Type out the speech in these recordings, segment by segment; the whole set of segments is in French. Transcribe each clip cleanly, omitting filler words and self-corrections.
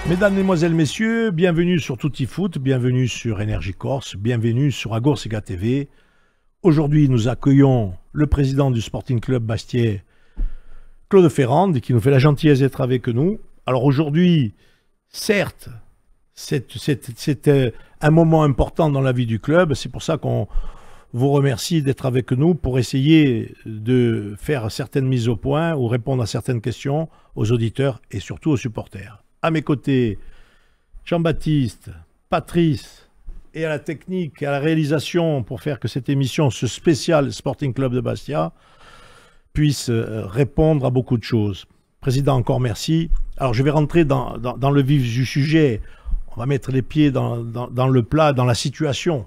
Mesdames, Mesdemoiselles, Messieurs, bienvenue sur Tutti Foot, bienvenue sur Énergie Corse, bienvenue sur Agorsica TV. Aujourd'hui, nous accueillons le président du Sporting Club Bastia, Claude Ferrand, qui nous fait la gentillesse d'être avec nous. Alors aujourd'hui, certes, c'est un moment important dans la vie du club, c'est pour ça qu'on vous remercie d'être avec nous pour essayer de faire certaines mises au point ou répondre à certaines questions aux auditeurs et surtout aux supporters. À mes côtés, Jean-Baptiste, Patrice et à la technique et à la réalisation pour faire que cette émission, ce spécial Sporting Club de Bastia, puisse répondre à beaucoup de choses. Président, encore merci. Alors je vais rentrer dans le vif du sujet. On va mettre les pieds dans le plat, dans la situation.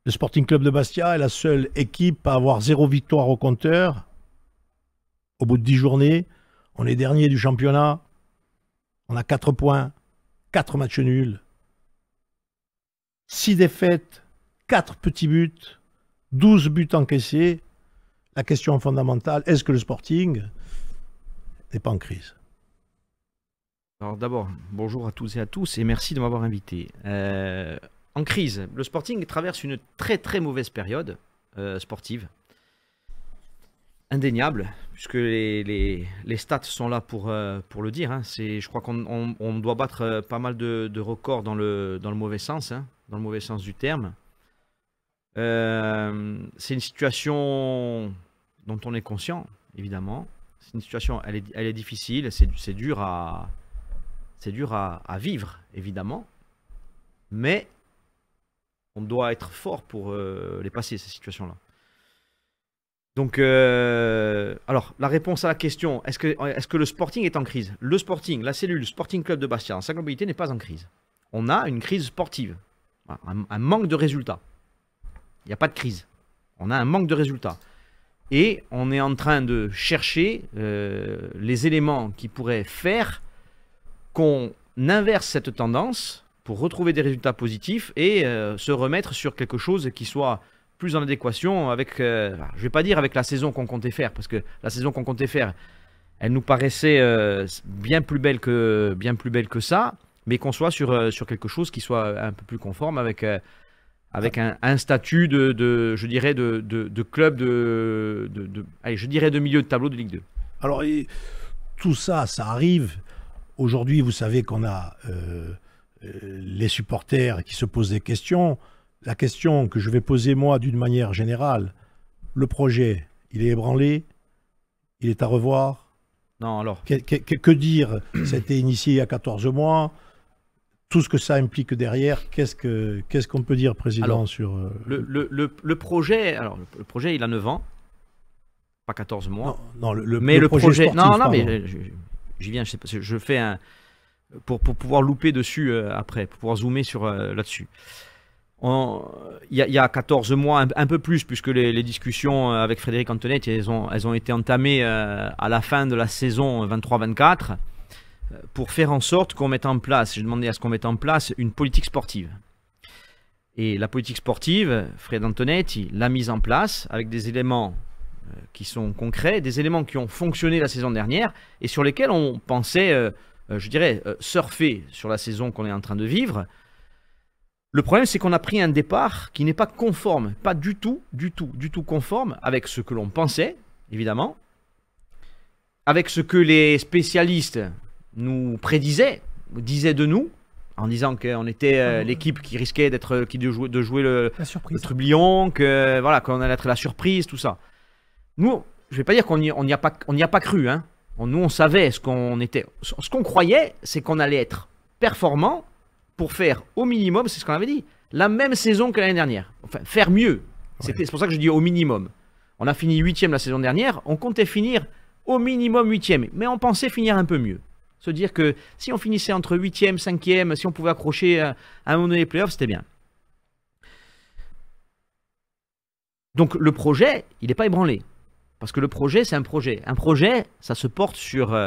Le Sporting Club de Bastia est la seule équipe à avoir 0 victoire au compteur. Au bout de 10 journées, on est dernier du championnat. On a 4 points, 4 matchs nuls, 6 défaites, 4 petits buts, 12 buts encaissés. La question fondamentale, est-ce que le Sporting n'est pas en crise? Alors d'abord, bonjour à toutes et à tous et merci de m'avoir invité. En crise, le Sporting traverse une très très mauvaise période sportive. Indéniable, puisque les stats sont là pour le dire. Hein. Je crois qu'on doit battre pas mal de records dans le mauvais sens, hein, dans le mauvais sens du terme. C'est une situation dont on est conscient, évidemment. C'est une situation, elle est difficile, c'est dur à vivre, évidemment. Mais on doit être fort pour les passer, ces situations-là. Donc, alors, la réponse à la question, est-ce que le Sporting est en crise? Le Sporting, la cellule Sporting Club de Bastia, en sa globalité, n'est pas en crise. On a une crise sportive, un manque de résultats. Il n'y a pas de crise. On a un manque de résultats. Et on est en train de chercher les éléments qui pourraient faire qu'on inverse cette tendance pour retrouver des résultats positifs et se remettre sur quelque chose qui soit plus en adéquation avec, je ne vais pas dire avec la saison qu'on comptait faire, parce que la saison qu'on comptait faire, elle nous paraissait bien plus belle que ça, mais qu'on soit sur quelque chose qui soit un peu plus conforme avec un statut je dirais, de club allez, je dirais de milieu de tableau de Ligue 2. Alors, tout ça, ça arrive. Aujourd'hui, vous savez qu'on a les supporters qui se posent des questions. La question que je vais poser moi d'une manière générale, le projet, il est ébranlé, il est à revoir. Non, alors. Que dire? Ça a été initié il y a 14 mois. Tout ce que ça implique derrière, qu'est-ce qu'on peut dire, Président, alors, sur... le projet, alors, le projet, il a 9 ans, pas 14 mois. Non, mais le projet sportif, non, pardon. mais j'y viens, je fais un... Pour pouvoir louper dessus après, pour pouvoir zoomer là-dessus. Il y a 14 mois, un peu plus, puisque les discussions avec Frédéric Antonetti, elles ont été entamées à la fin de la saison 23-24, pour faire en sorte qu'on mette en place, j'ai demandé à ce qu'on mette en place une politique sportive. Et la politique sportive, Fred Antonetti l'a mise en place avec des éléments qui sont concrets, des éléments qui ont fonctionné la saison dernière et sur lesquels on pensait, je dirais, surfer sur la saison qu'on est en train de vivre. Le problème, c'est qu'on a pris un départ qui n'est pas conforme, pas du tout conforme avec ce que l'on pensait, évidemment, avec ce que les spécialistes nous disaient de nous, en disant qu'on était l'équipe qui risquait de jouer le trublion, voilà, qu'on allait être la surprise, tout ça. Nous, je ne vais pas dire qu'on n'y a pas cru, hein. Nous, on savait ce qu'on était. Ce qu'on croyait, c'est qu'on allait être performant pour faire au minimum, c'est ce qu'on avait dit, la même saison que l'année dernière. Enfin, faire mieux. C'est pour ça que je dis au minimum. On a fini 8e la saison dernière, on comptait finir au minimum 8e, mais on pensait finir un peu mieux. Se dire que si on finissait entre 8e, 5e, si on pouvait accrocher à un moment donné les playoffs, c'était bien. Donc le projet, il n'est pas ébranlé. Parce que le projet, c'est un projet. Un projet, ça se porte sur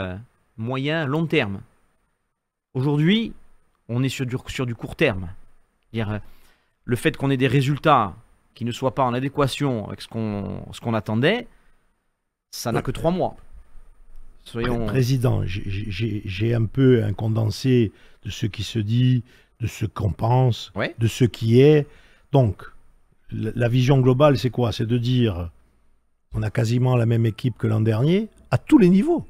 moyen, long terme. Aujourd'hui, on est sur du court terme. C'est-à-dire, le fait qu'on ait des résultats qui ne soient pas en adéquation avec ce qu'on attendait, ça n'a que 3 mois. Soyons... Président, j'ai un peu un condensé de ce qui se dit, de ce qu'on pense, Ouais. de ce qui est. Donc, la vision globale, c'est quoi? C'est de dire, on a quasiment la même équipe que l'an dernier, à tous les niveaux.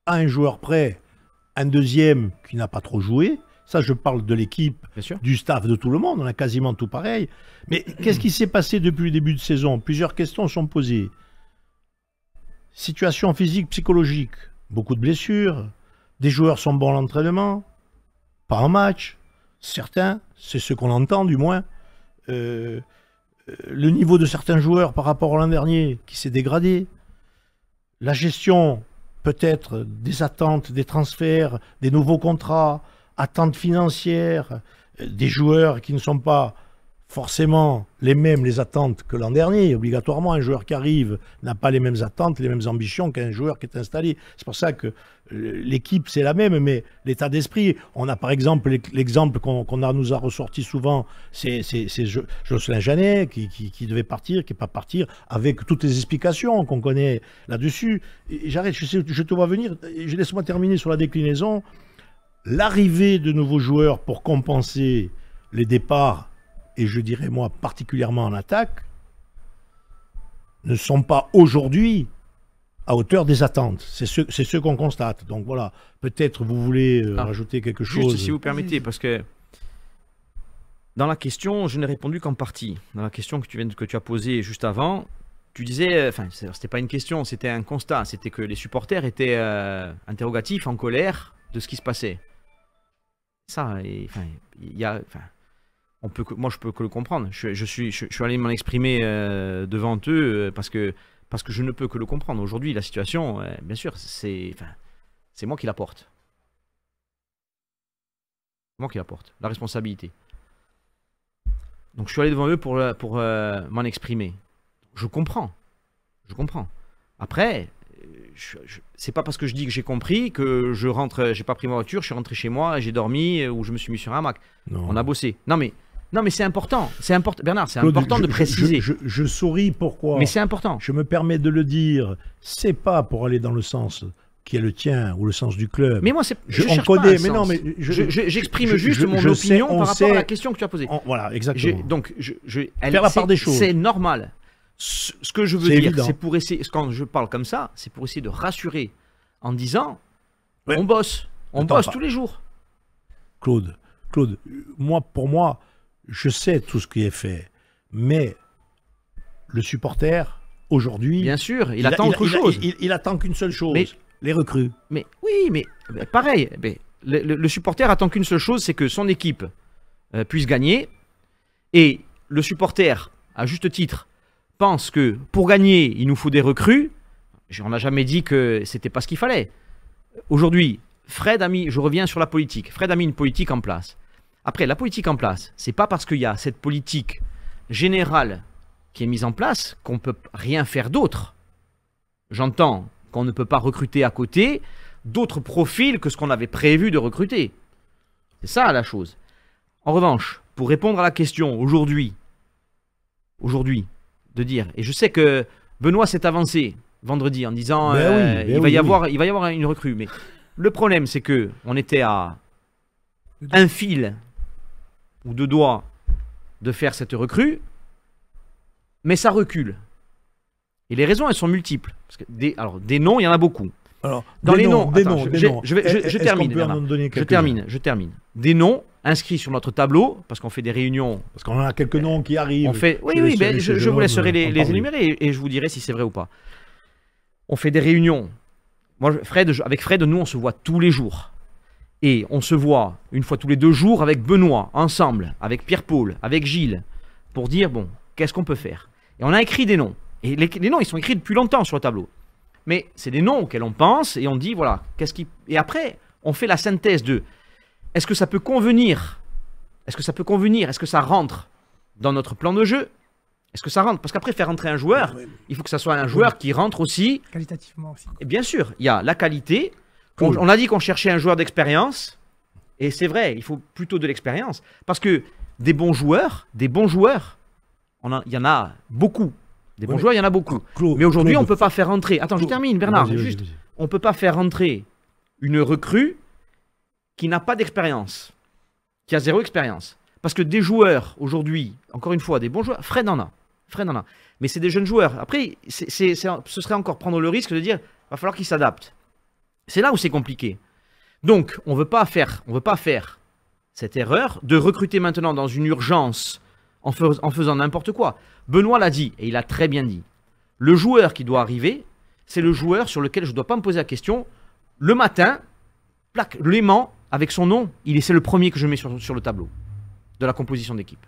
À un joueur près, un deuxième qui n'a pas trop joué. Ça, je parle de l'équipe, Bien sûr. du staff, de tout le monde. On a quasiment tout pareil. Mais qu'est-ce qui s'est passé depuis le début de saison? Plusieurs questions sont posées. Situation physique, psychologique. Beaucoup de blessures. Des joueurs sont bons à l'entraînement. Pas en match. Certains, c'est ce qu'on entend du moins. Le niveau de certains joueurs par rapport à l'an dernier qui s'est dégradé. La gestion peut-être des attentes, des transferts, des nouveaux contrats, attentes financières, des joueurs qui ne sont pas forcément les mêmes les attentes que l'an dernier. Obligatoirement, un joueur qui arrive n'a pas les mêmes attentes, les mêmes ambitions qu'un joueur qui est installé. C'est pour ça que l'équipe, c'est la même, mais l'état d'esprit, on a par exemple l'exemple nous a ressorti souvent, c'est Jocelyn Jeannet qui devait partir, qui n'est pas partir, avec toutes les explications qu'on connaît là-dessus. J'arrête, je te vois venir, laisse-moi terminer sur la déclinaison. L'arrivée de nouveaux joueurs pour compenser les départs, et je dirais moi particulièrement en attaque, ne sont pas aujourd'hui à hauteur des attentes. C'est ce qu'on constate. Donc voilà, peut-être vous voulez rajouter quelque chose. Juste si vous permettez, parce que dans la question, je n'ai répondu qu'en partie. Dans la question que tu as posée juste avant, tu disais, enfin, c'était pas une question, c'était un constat, c'était que les supporters étaient interrogatifs, en colère de ce qui se passait. Ça, enfin, il y a, enfin, moi je peux que le comprendre. Je suis allé m'en exprimer devant eux parce que je ne peux que le comprendre. Aujourd'hui, la situation, bien sûr, c'est moi qui la porte. C'est moi qui la porte, la responsabilité. Donc je suis allé devant eux pour m'en exprimer. Je comprends. Après, c'est pas parce que je dis que j'ai compris que je rentre, j'ai pas pris ma voiture, je suis rentré chez moi, j'ai dormi ou je me suis mis sur un hamac. On a bossé. Non mais c'est important. Bernard, c'est important de préciser. Je souris, pourquoi? Mais c'est important. Je me permets de le dire. C'est pas pour aller dans le sens qui est le tien ou le sens du club. Mais moi, on connaît, mais non, mais j'exprime juste mon opinion par rapport à la question que tu as posée. Voilà, exactement. Donc, faire la part des choses. C'est normal. Ce que je veux dire, c'est pour essayer, quand je parle comme ça, c'est pour essayer de rassurer en disant, on bosse tous les jours. Claude, pour moi, je sais tout ce qui est fait, mais le supporter, aujourd'hui... Bien sûr, il attend autre chose. Il attend qu'une seule chose, les recrues. Mais oui, mais pareil, le supporter attend qu'une seule chose, c'est que son équipe puisse gagner, et le supporter, à juste titre, pense que pour gagner, il nous faut des recrues. On n'a jamais dit que c'était pas ce qu'il fallait. Aujourd'hui, Fred a mis, je reviens sur la politique, Fred a mis une politique en place. Après, la politique en place, c'est pas parce qu'il y a cette politique générale qui est mise en place qu'on peut rien faire d'autre. J'entends qu'on ne peut pas recruter à côté d'autres profils que ce qu'on avait prévu de recruter. C'est ça la chose. En revanche, pour répondre à la question aujourd'hui, de dire, et je sais que Benoît s'est avancé vendredi en disant il va y avoir une recrue, mais le problème c'est que on était à un fil ou deux doigts de faire cette recrue, mais ça recule. Et les raisons, elles sont multiples. Parce que des noms, il y en a beaucoup. Alors, dans les noms, je termine. Des noms inscrits sur notre tableau, parce qu'on fait des réunions. Parce qu'on en a quelques noms qui arrivent. Je vous laisserai les énumérer et je vous dirai si c'est vrai ou pas. On fait des réunions. Moi, avec Fred, nous, on se voit tous les jours. Et on se voit une fois tous les 2 jours avec Benoît, ensemble, avec Pierre-Paul, avec Gilles, pour dire, bon, qu'est-ce qu'on peut faire? Et on a écrit des noms. Et les noms, ils sont écrits depuis longtemps sur le tableau. Mais c'est des noms auxquels on pense et on dit, voilà, Et après, on fait la synthèse de, est-ce que ça peut convenir? Est-ce que ça rentre dans notre plan de jeu? Est-ce que ça rentre? Parce qu'après, faire rentrer un joueur, il faut que ça soit un joueur qui rentre aussi. Qualitativement aussi. Et bien sûr, il y a la qualité. On a dit qu'on cherchait un joueur d'expérience. Et c'est vrai, il faut plutôt de l'expérience. Parce que des bons joueurs, il y en a beaucoup. Des bons joueurs, il y en a beaucoup. Mais aujourd'hui, on ne peut pas faire rentrer. Attends, je termine, Bernard. on ne peut pas faire rentrer une recrue qui n'a pas d'expérience, qui a 0 expérience. Parce que des joueurs, aujourd'hui, encore une fois, des bons joueurs, Fred en a. Mais c'est des jeunes joueurs. Après, ce serait encore prendre le risque de dire, il va falloir qu'ils s'adaptent. C'est là où c'est compliqué. Donc, on ne veut pas faire cette erreur de recruter maintenant dans une urgence en faisant n'importe quoi. Benoît l'a dit, et il a très bien dit. Le joueur qui doit arriver, c'est le joueur sur lequel je ne dois pas me poser la question. Le matin, plaque, l'aimant, avec son nom, c'est le premier que je mets sur le tableau de la composition d'équipe.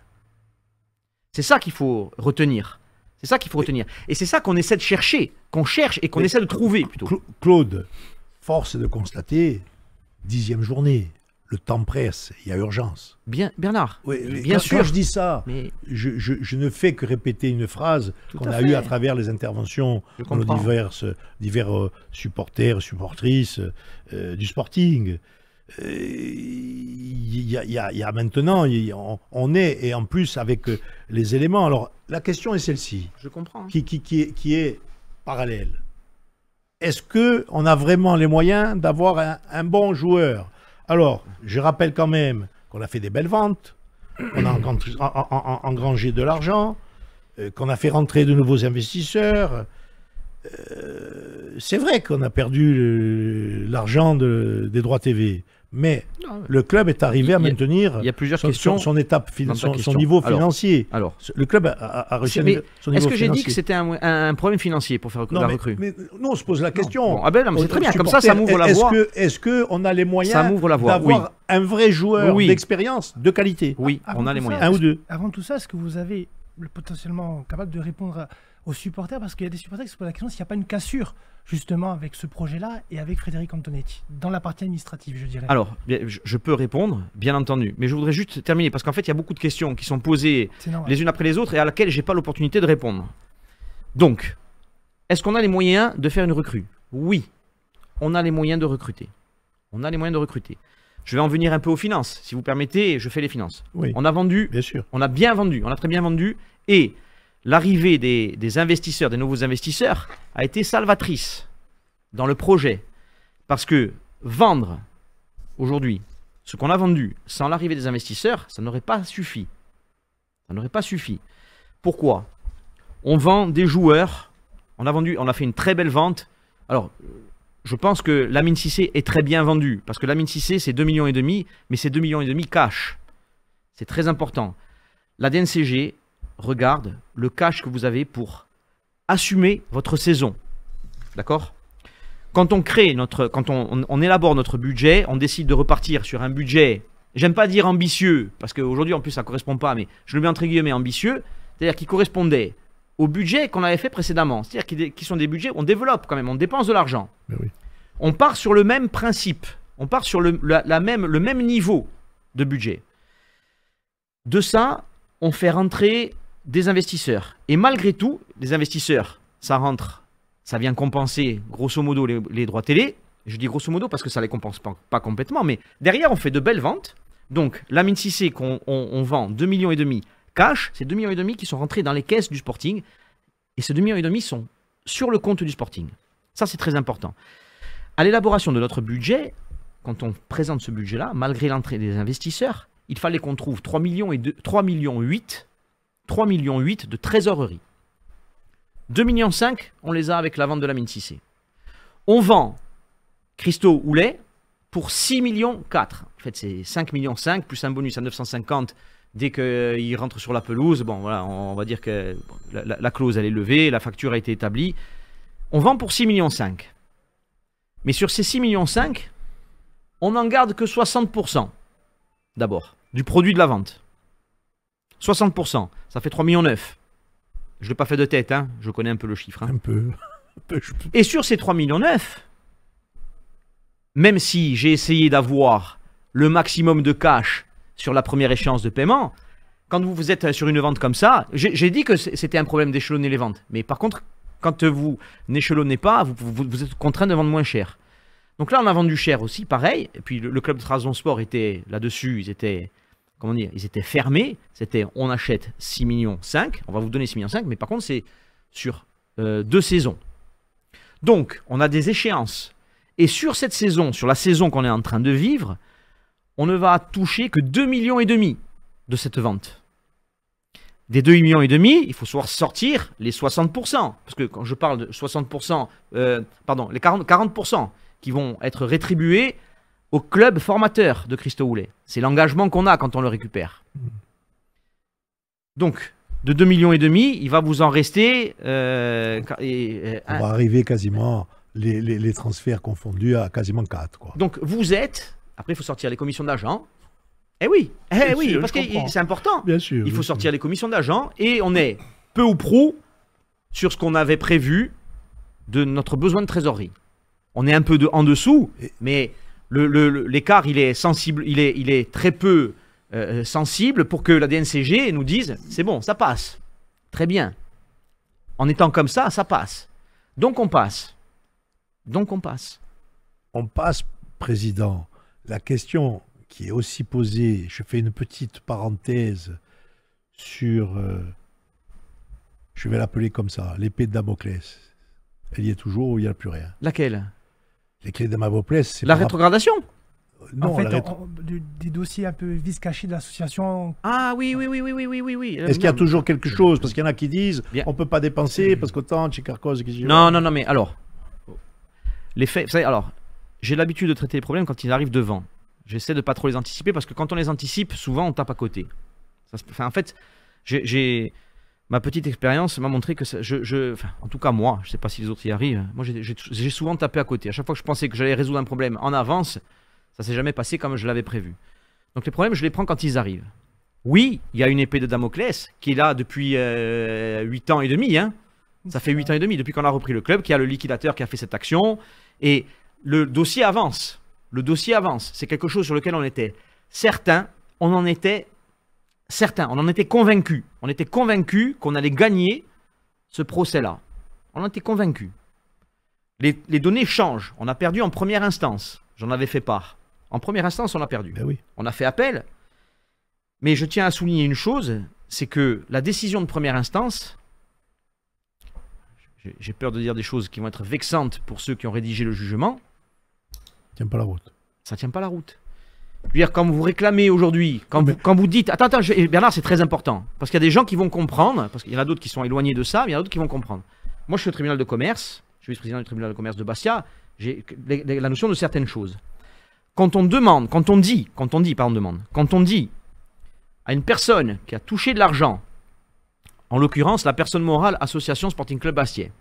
C'est ça qu'il faut retenir. C'est ça qu'il faut retenir. Et c'est ça qu'on essaie de chercher, qu'on cherche et qu'on essaie de trouver plutôt. Claude, force est de constater, 10e journée, le temps presse, il y a urgence. Bien, Bernard, Oui, bien sûr. Quand je dis ça, mais... je ne fais que répéter une phrase qu'on a eue à travers les interventions de nos divers supporters, supportrices du Sporting. Il y a maintenant, on est, et en plus avec les éléments. Alors, la question est celle-ci. Je comprends. Qui est parallèle. Est-ce qu'on a vraiment les moyens d'avoir un bon joueur? Alors, je rappelle quand même qu'on a fait des belles ventes, qu'on a engrangé de l'argent, qu'on a fait rentrer de nouveaux investisseurs. C'est vrai qu'on a perdu l'argent des droits TV. Mais le club est arrivé à maintenir son niveau financier. Alors, le club a réussi à son niveau financier. Est-ce que j'ai dit que c'était un problème financier pour faire la recrue? Mais nous, on se pose la question. Bon, c'est très bien, comme ça m'ouvre la voie. Est-ce qu'on a les moyens d'avoir un vrai joueur d'expérience, de qualité? Oui, on a les moyens. Un ou deux. Avant tout ça, est-ce que vous avez potentiellement capable de répondre aux supporters? Parce qu'il y a des supporters qui se posent la question s'il n'y a pas une cassure justement avec ce projet-là et avec Frédéric Antonetti, dans la partie administrative, je dirais. Alors, je peux répondre, bien entendu, mais je voudrais juste terminer, parce qu'en fait, il y a beaucoup de questions qui sont posées les unes après les autres et à laquelle je n'ai pas l'opportunité de répondre. Donc, est-ce qu'on a les moyens de faire une recrue? Oui, on a les moyens de recruter. On a les moyens de recruter. Je vais en venir un peu aux finances. Si vous permettez, je fais les finances. Oui, on a vendu, bien sûr. On a bien vendu, on a très bien vendu, et l'arrivée des investisseurs, des nouveaux investisseurs, a été salvatrice dans le projet. Parce que vendre aujourd'hui ce qu'on a vendu sans l'arrivée des investisseurs, ça n'aurait pas suffi. Ça n'aurait pas suffi. Pourquoi? On vend des joueurs. On a fait une très belle vente. Alors, je pense que Lamine Cissé est très bien vendu. Parce que Lamine Cissé, c'est 2,5 millions, mais c'est 2,5 millions cash. C'est très important. La DNCG regarde le cash que vous avez pour assumer votre saison. D'accord? Quand on crée quand on élabore notre budget, on décide de repartir sur un budget, j'aime pas dire ambitieux, parce qu'aujourd'hui en plus ça ne correspond pas, mais je le mets entre guillemets ambitieux, c'est-à-dire qui correspondait au budget qu'on avait fait précédemment. C'est-à-dire qui sont des budgets, on développe quand même, on dépense de l'argent. Oui. On part sur le même principe, on part sur le même niveau de budget. De ça, on fait rentrer des investisseurs. Et malgré tout, les investisseurs, ça rentre, ça vient compenser grosso modo les droits télé. Je dis grosso modo parce que ça ne les compense pas complètement, mais derrière, on fait de belles ventes. Donc, Lamine Cissé, on vend 2,5 millions cash, c'est 2,5 millions qui sont rentrés dans les caisses du Sporting. Et ces 2,5 millions sont sur le compte du Sporting. Ça, c'est très important. À l'élaboration de notre budget, quand on présente ce budget-là, malgré l'entrée des investisseurs, il fallait qu'on trouve 3,8 millions de trésorerie. 2,5 millions, on les a avec la vente de Lamine Cissé. On vend Christo Houlet pour 6,4 millions. En fait, c'est 5,5 millions plus un bonus à 950 dès qu'il rentre sur la pelouse. Bon, voilà, on va dire que la clause, elle est levée, la facture a été établie. On vend pour 6,5 millions. Mais sur ces 6,5 millions, on n'en garde que 60% d'abord du produit de la vente. 60%, ça fait 3,9 millions. Je ne l'ai pas fait de tête, hein. Je connais un peu le chiffre. Hein. Un peu. Et sur ces 3,9 millions, même si j'ai essayé d'avoir le maximum de cash sur la première échéance de paiement, quand vous êtes sur une vente comme ça, j'ai dit que c'était un problème d'échelonner les ventes. Mais par contre, quand vous n'échelonnez pas, vous êtes contraint de vendre moins cher. Donc là, on a vendu cher aussi, pareil. Et puis le club de Trabzonspor était là-dessus, ils étaient fermés. C'était on achète 6,5 millions, on va vous donner 6,5 millions, mais par contre, c'est sur 2 saisons. Donc, on a des échéances Et sur cette saison, sur la saison qu'on est en train de vivre, on ne va toucher que 2,5 millions de cette vente. Des 2,5 millions, il faut sortir les 60%. Parce que quand je parle de 60%, pardon, les 40% qui vont être rétribués au club formateur de Christo Goulet. C'est l'engagement qu'on a quand on le récupère. Donc, de 2,5 millions, il va vous en rester... on va arriver quasiment, les transferts confondus, à quasiment 4. Quoi. Donc, vous êtes... Après, il faut sortir les commissions d'agents. Eh oui, sûr, parce que c'est important. Bien sûr. Il faut sortir les commissions d'agents et on est peu ou prou sur ce qu'on avait prévu de notre besoin de trésorerie. On est un peu en dessous, mais l'écart, il est sensible, il est très peu sensible pour que la DNCG nous dise c'est bon, ça passe. Très bien. En étant comme ça, ça passe. Donc on passe. On passe, Président. La question qui est aussi posée, je fais une petite parenthèse sur, je vais l'appeler comme ça, l'épée de Damoclès. Elle y est toujours ou il n'y a plus rien? Laquelle? Les clés de Damoclès, c'est la rétrogradation? Non, en fait, des dossiers un peu vis cachés de l'association. Ah oui. Est-ce qu'il y a toujours quelque chose? Parce qu'il y en a qui disent on ne peut pas dépenser parce qu'autant chez Carcos... Non, mais alors, les faits, vous savez, alors, j'ai l'habitude de traiter les problèmes quand ils arrivent devant. J'essaie de pas trop les anticiper parce que quand on les anticipe, souvent on tape à côté. En fait, ma petite expérience m'a montré que en tout cas moi, je sais pas si les autres y arrivent, moi j'ai souvent tapé à côté. À chaque fois que je pensais que j'allais résoudre un problème en avance, ça s'est jamais passé comme je l'avais prévu. Donc les problèmes, je les prends quand ils arrivent. Oui, il y a une épée de Damoclès qui est là depuis 8 ans et demi. Hein. Ça fait 8 ans et demi depuis qu'on a repris le club, qu'il y a le liquidateur qui a fait cette action. Et le dossier avance. Le dossier avance. C'est quelque chose sur lequel on était certain. On en était convaincus. On était convaincus qu'on allait gagner ce procès-là. On en était convaincus. Les données changent. On a perdu en première instance. J'en avais fait part. En première instance, on a perdu. Ben oui. On a fait appel. Mais je tiens à souligner une chose, c'est que la décision de première instance, j'ai peur de dire des choses qui vont être vexantes pour ceux qui ont rédigé le jugement, tient pas la route. Ça tient pas la route. Je veux dire, quand vous réclamez aujourd'hui, quand vous dites... Attends, Bernard, c'est très important. Parce qu'il y a des gens qui vont comprendre, parce qu'il y en a d'autres qui sont éloignés de ça, mais il y en a d'autres qui vont comprendre. Moi, je suis au tribunal de commerce, je suis vice-président du tribunal de commerce de Bastia, j'ai la notion de certaines choses. Quand on dit à une personne qui a touché de l'argent, en l'occurrence la personne morale Association Sporting Club Bastiais,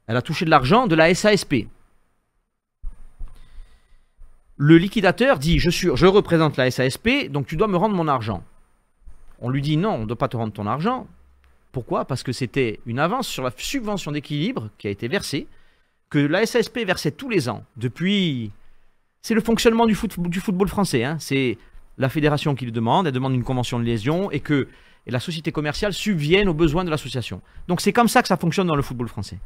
elle a touché de l'argent de la SASP. Le liquidateur dit je représente la SASP, donc tu dois me rendre mon argent. On lui dit non, on ne doit pas te rendre ton argent. Pourquoi? Parce que c'était une avance sur la subvention d'équilibre qui a été versée, que la SASP versait tous les ans depuis... C'est le fonctionnement du football français. Hein. C'est la fédération qui le demande, elle demande une convention de liaison et que la société commerciale subvienne aux besoins de l'association. Donc c'est comme ça que ça fonctionne dans le football français.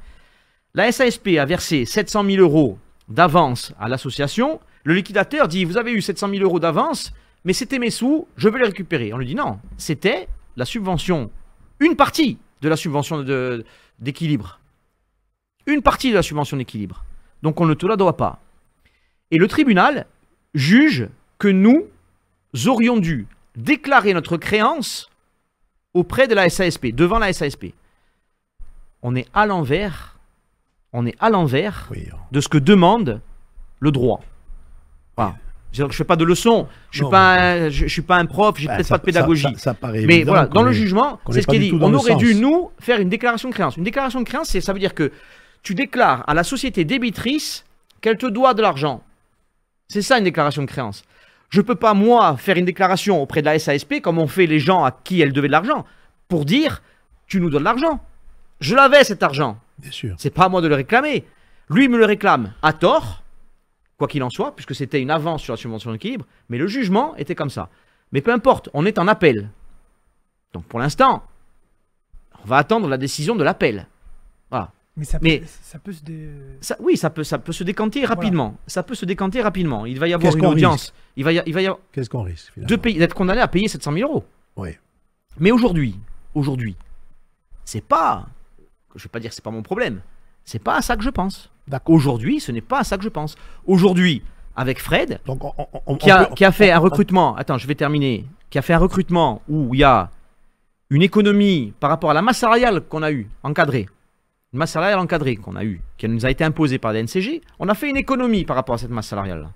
La SASP a versé 700 000 € d'avance à l'association. Le liquidateur dit vous avez eu 700 000 € d'avance, mais c'était mes sous, je veux les récupérer. On lui dit non, c'était la subvention, une partie de la subvention d'équilibre. Une partie de la subvention d'équilibre. Donc on ne te la doit pas. Et le tribunal juge que nous aurions dû déclarer notre créance auprès de la SASP, devant la SASP. On est à l'envers de ce que demande le droit. Voilà. Je ne fais pas de leçon, je ne suis pas un prof, j'ai peut-être pas de pédagogie. Ça paraît mais voilà, dans le jugement, c'est ce qui est dit. On aurait dû, nous, faire une déclaration de créance. Une déclaration de créance, ça veut dire que tu déclares à la société débitrice qu'elle te doit de l'argent. C'est ça une déclaration de créance. Je ne peux pas, moi, faire une déclaration auprès de la SASP, comme ont fait les gens à qui elle devait de l'argent, pour dire tu nous donnes de l'argent. Je l'avais cet argent. Bien sûr. C'est pas à moi de le réclamer. Lui me le réclame à tort, quoi qu'il en soit, puisque c'était une avance sur la subvention d'équilibre, mais le jugement était comme ça. Mais peu importe, on est en appel. Donc pour l'instant, on va attendre la décision de l'appel. Voilà. Mais ça peut se oui, ça peut se décanter rapidement. Voilà. Ça peut se décanter rapidement. Il va y avoir une audience. Il va y avoir Qu'est-ce qu'on risque d'être condamné à payer 700 000 €. Oui. Mais aujourd'hui, c'est pas, je vais pas dire que c'est pas mon problème, C'est pas à ça que je pense. D'accord. Aujourd'hui, ce n'est pas à ça que je pense. Aujourd'hui, avec Fred, Donc, qui a fait un recrutement, attends, je vais terminer, qui a fait un recrutement où il y a une économie par rapport à la masse salariale qu'on a eue, encadrée, une masse salariale encadrée qu'on a eue, qui nous a été imposée par la NCG, on a fait une économie par rapport à cette masse salariale-là.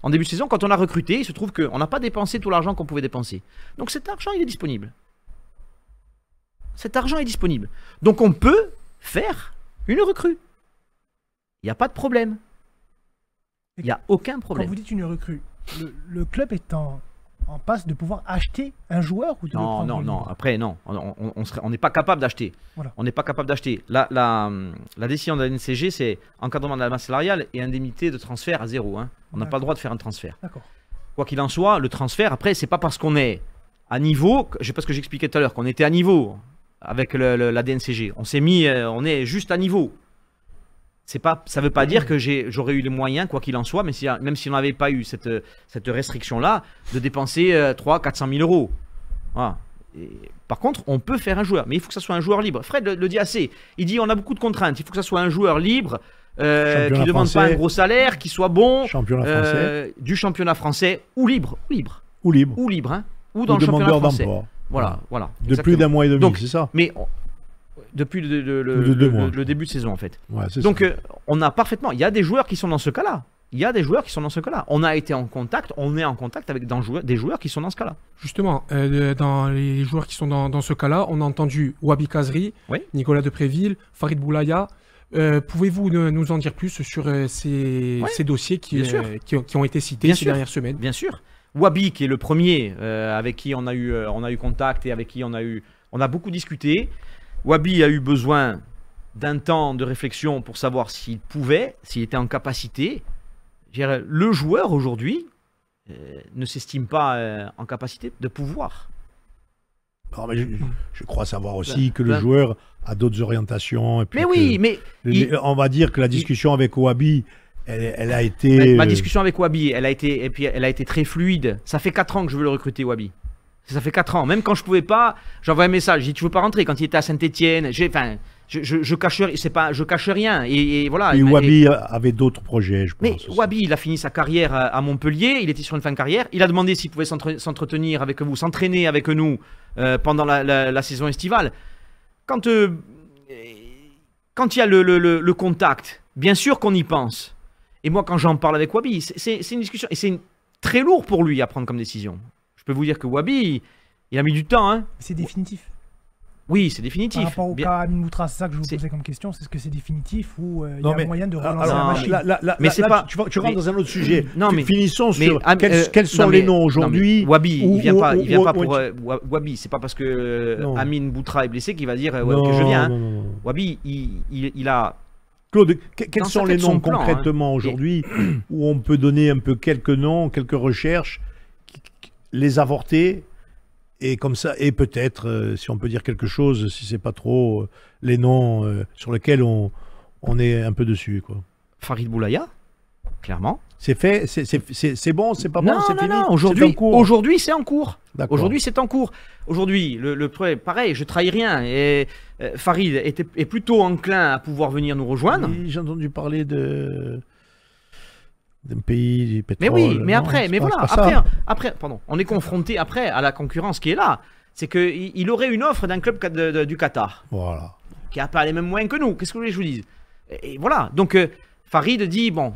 En début de saison, quand on a recruté, il se trouve qu'on n'a pas dépensé tout l'argent qu'on pouvait dépenser. Donc cet argent, il est disponible. Cet argent est disponible. Donc on peut faire une recrue. Il n'y a pas de problème. Il n'y a aucun Quand problème. vous dites une recrue, le club est en passe de pouvoir acheter un joueur ou de le Non, prendre non, non. libre. Après, non. On n'est pas capable d'acheter. Voilà. On n'est pas capable d'acheter. La décision de la NCG, c'est encadrement de la masse salariale et indemnité de transfert à 0. Hein. On n'a pas le droit de faire un transfert. D'accord. Quoi qu'il en soit, le transfert, après, c'est pas parce qu'on est à niveau, je sais pas ce que j'expliquais tout à l'heure, qu'on était à niveau avec la DNCG. On s'est mis, on est juste à niveau. Ça ne veut pas dire que j'aurais eu les moyens, quoi qu'il en soit, même si on n'avait pas eu cette restriction-là, de dépenser 300 000 à 400 000 euros. Voilà. Par contre, on peut faire un joueur, mais il faut que ça soit un joueur libre. Fred le dit assez. Il dit on a beaucoup de contraintes. Il faut que ça soit un joueur libre, qui ne demande pas un gros salaire, qui soit bon, championnat français. du championnat français ou libre. Ou libre. Ou libre, hein, ou dans Ou le championnat demandeur français. d'emploi. Voilà, voilà. De exactement. plus d'un mois et demi, Donc, c'est ça. Mais depuis de 2 mois. le début de saison, en fait. Ouais, c'est Donc, ça. on a parfaitement. Il y a des joueurs qui sont dans ce cas-là. Il y a des joueurs qui sont dans ce cas-là. On a été en contact, on est en contact avec des joueurs qui sont dans ce cas-là. Justement, dans les joueurs qui sont dans ce cas-là, on a entendu Wabi Kazri, Oui. Nicolas Depréville, Farid Boulaya. Pouvez-vous nous en dire plus sur ces dossiers qui ont été cités Bien ces sûr. dernières semaines? Bien sûr. Wabi, qui est le premier avec qui on a eu contact et avec qui on a beaucoup discuté. Wabi a eu besoin d'un temps de réflexion pour savoir s'il pouvait, s'il était en capacité. Je dirais, le joueur aujourd'hui ne s'estime pas en capacité de pouvoir. Non, mais je crois savoir aussi que le joueur a d'autres orientations. Et puis Mais oui, mais on va dire que la discussion avec Wabi, elle a été. ma discussion avec Wabi, elle a été très fluide. Ça fait 4 ans que je veux le recruter, Wabi. Ça fait 4 ans. Même quand je pouvais pas, j'envoie un message. J'ai dit tu veux pas rentrer. Quand il était à Saint-Étienne, je cache rien. Et voilà. Et Wabi avait d'autres projets, je pense. Mais aussi. Wabi, il a fini sa carrière à Montpellier. Il était sur une fin de carrière. Il a demandé s'il pouvait s'entretenir avec vous, s'entraîner avec nous pendant la saison estivale. Quand il y a le contact, bien sûr qu'on y pense. Et moi, quand j'en parle avec Wabi, c'est une discussion. Et c'est très lourd pour lui à prendre comme décision. Je peux vous dire que Wabi, il a mis du temps. Hein. C'est définitif. Oui, c'est définitif. Par rapport au Bien- cas Amin Moutra, c'est ça que je vous C'est- posais comme question. C'est ce que c'est définitif ou il y Non, a mais- moyen de relancer Alors, la non, machine. Mais c'est pas- tu rentres mais- dans un autre sujet. Non, mais- Finissons mais, sur quels sont non, les mais- noms non, aujourd'hui. mais Wabi, ou- il vient pas, ou- il vient ou- pas ou- pour Wabi. C'est pas parce que Non. Amin Boutra est blessé qu'il va dire Non, que je viens. Hein. non, non, non. Wabi, il a. Claude, quels Dans sont sa les tête, son noms plan, concrètement hein. aujourd'hui où on peut donner un peu quelques noms, quelques recherches, les avorter et comme ça, et peut-être, si on peut dire quelque chose, si c'est pas trop, les noms sur lesquels on est un peu dessus, quoi. Farid Boulaya, clairement. C'est fait, c'est bon, c'est pas bon, non, c'est non, fini. non. c'est en Aujourd'hui, cours. aujourd'hui, c'est en cours. D'accord. Aujourd'hui, c'est en cours. Aujourd'hui, pareil, je trahis rien. Et Farid est plutôt enclin à pouvoir venir nous rejoindre. Oui, j'ai entendu parler d'un pays du Mais pétrole. oui, mais Non, après, c'est mais pas- voilà, c'est pas ça. après, pardon, on est confronté après à la concurrence qui est là. C'est qu'il aurait une offre d'un club du Qatar, Voilà. qui n'a pas les mêmes moyens que nous. Qu'est-ce que vous voulez que je vous dise? Et voilà. Donc, Farid dit, bon,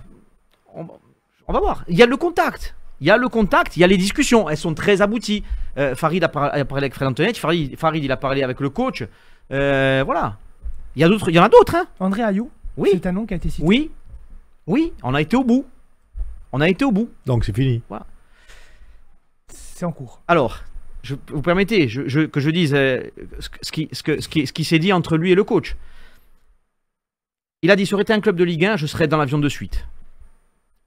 on va voir. Il y a le contact. Il y a le contact, il y a les discussions. Elles sont très abouties. Farid a parlé avec Fred Antonetti. Farid, il a parlé avec le coach. Voilà. Il y en a d'autres, hein. André Ayou, Oui. c'est un nom qui a été cité. Oui. Oui, on a été au bout. On a été au bout. Donc c'est fini. C'est en cours. Alors, vous permettez que je dise ce qui s'est dit entre lui et le coach. Il a dit, ça aurait été un club de Ligue 1, je serais dans l'avion de suite.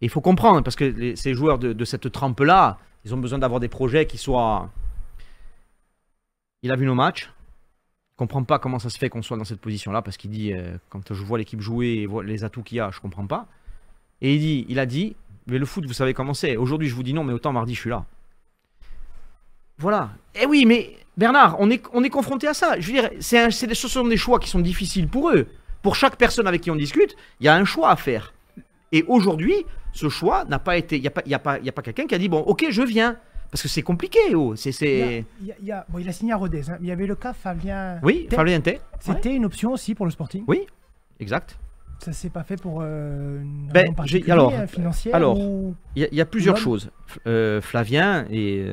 Et il faut comprendre, parce que ces joueurs de cette trempe-là, ils ont besoin d'avoir des projets qui soient... Il a vu nos matchs. Il ne comprend pas comment ça se fait qu'on soit dans cette position-là, parce qu'il dit, quand je vois l'équipe jouer et vois les atouts qu'il y a, je ne comprends pas. Et il a dit, mais le foot, vous savez comment c'est. Aujourd'hui, je vous dis non, mais autant mardi, je suis là. Voilà. Eh oui, mais Bernard, on est confronté à ça. Je veux dire, ce sont des choix qui sont difficiles pour eux. Pour chaque personne avec qui on discute, il y a un choix à faire. Et aujourd'hui, ce choix n'a pas été. Il n'y a pas quelqu'un qui a dit bon, ok, je viens. Parce que c'est compliqué. Oh. Bon, il a signé à Rodez. Hein. Il y avait le cas Fabien. Oui, Tay. Fabien Tay. C'était une option aussi pour le Sporting. Oui, exact. Ça s'est pas fait pour une raison particulière, financière. Alors, ou... il y a plusieurs choses. Flavien, et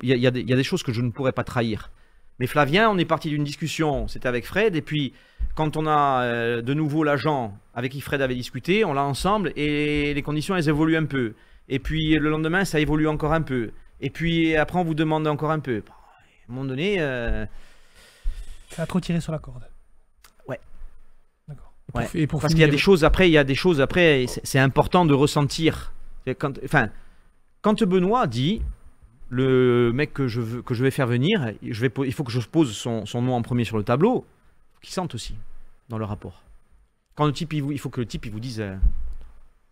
il y a des choses que je ne pourrais pas trahir. Mais Flavien, on est parti d'une discussion, c'était avec Fred, et puis quand on a de nouveau l'agent avec qui Fred avait discuté, on l'a ensemble, et les conditions, elles évoluent un peu. Et puis le lendemain, ça évolue encore un peu. Et puis après, on vous demande encore un peu. À un moment donné... Ça a trop tiré sur la corde. Ouais. D'accord. Ouais. Parce qu'il y a des choses après, c'est important de ressentir. Quand Benoît dit... Le mec que je vais faire venir, il faut que je pose son nom en premier sur le tableau, qu'il sente aussi dans le rapport. Quand le type, il faut que le type il vous dise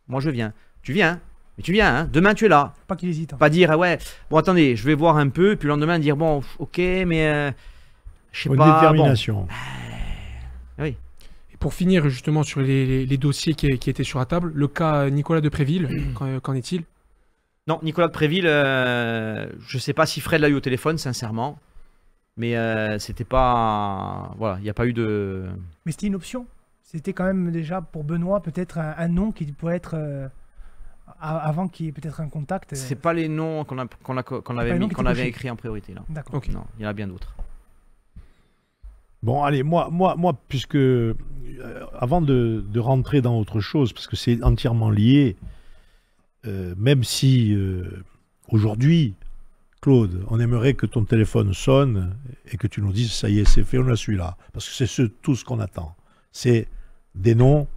moi je viens, tu viens, mais tu viens, hein, demain tu es là. Pas qu'il hésite. Hein. Pas dire ouais, bon attendez, je vais voir un peu, puis le lendemain dire bon ok, mais je sais pas. Détermination. Bon. Oui. Et pour finir justement sur les dossiers qui étaient sur la table, le cas Nicolas Depréville, qu'en est-il? Non, Nicolas de Préville, je sais pas si Fred l'a eu au téléphone, sincèrement. Mais c'était pas... Voilà, il n'y a pas eu de... Mais c'était une option. C'était quand même déjà pour Benoît peut-être un nom qui pourrait être... avant qu'il y ait peut-être un contact. C'est pas les noms qu'on avait écrits en priorité là. D'accord. Okay. Non, il y en a bien d'autres. Bon, allez, moi puisque... avant de rentrer dans autre chose, parce que c'est entièrement lié... même si aujourd'hui, Claude, on aimerait que ton téléphone sonne et que tu nous dises ça y est, c'est fait, on a celui-là. Parce que c'est tout ce qu'on attend. C'est des noms,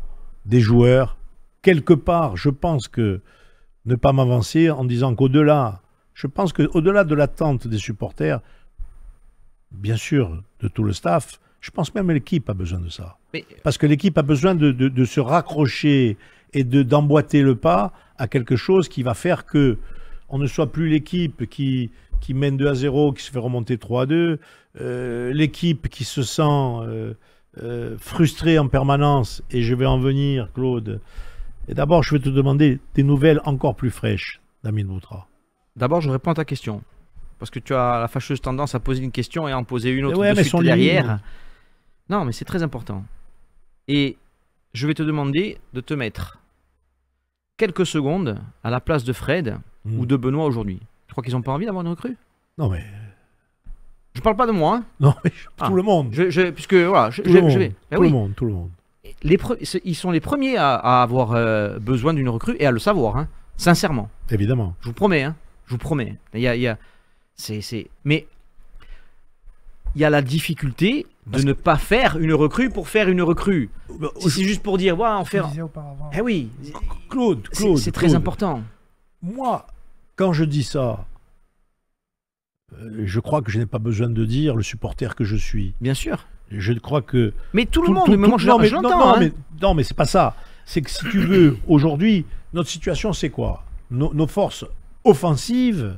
des joueurs. Quelque part, je pense que ne pas m'avancer en disant qu'au-delà, je pense qu'au-delà de l'attente des supporters, bien sûr, de tout le staff, je pense même que l'équipe a besoin de ça. Mais... Parce que l'équipe a besoin de se raccrocher et d'emboîter le pas à quelque chose qui va faire que on ne soit plus l'équipe qui mène 2-0, qui se fait remonter 3-2, l'équipe qui se sent frustrée en permanence, et je vais en venir, Claude. Et d'abord, je vais te demander des nouvelles encore plus fraîches d'Amine Boutra. D'abord, je réponds à ta question. Parce que tu as la fâcheuse tendance à poser une question et à en poser une autre de suite derrière. Non, mais c'est très important. Et je vais te demander de te mettre quelques secondes à la place de Fred ou de Benoît aujourd'hui. Tu crois qu'ils n'ont pas envie d'avoir une recrue? Non, mais... Je parle pas de moi. Hein. Non, mais tout le monde. Puisque, voilà, tout le monde. Ils sont les premiers à avoir besoin d'une recrue et à le savoir, hein, sincèrement. Évidemment. Je vous promets, hein. Je vous promets. Mais il y a la difficulté de ne pas faire une recrue pour faire une recrue. Si c'est juste pour dire, on fait... Eh oui. Claude, c'est très important. Moi, quand je dis ça, je crois que je n'ai pas besoin de dire le supporter que je suis. Bien sûr. Je crois que... Mais tout le monde, je l'entends. Non, mais c'est pas ça. C'est que si tu veux, aujourd'hui, notre situation, c'est quoi? Nos forces offensives,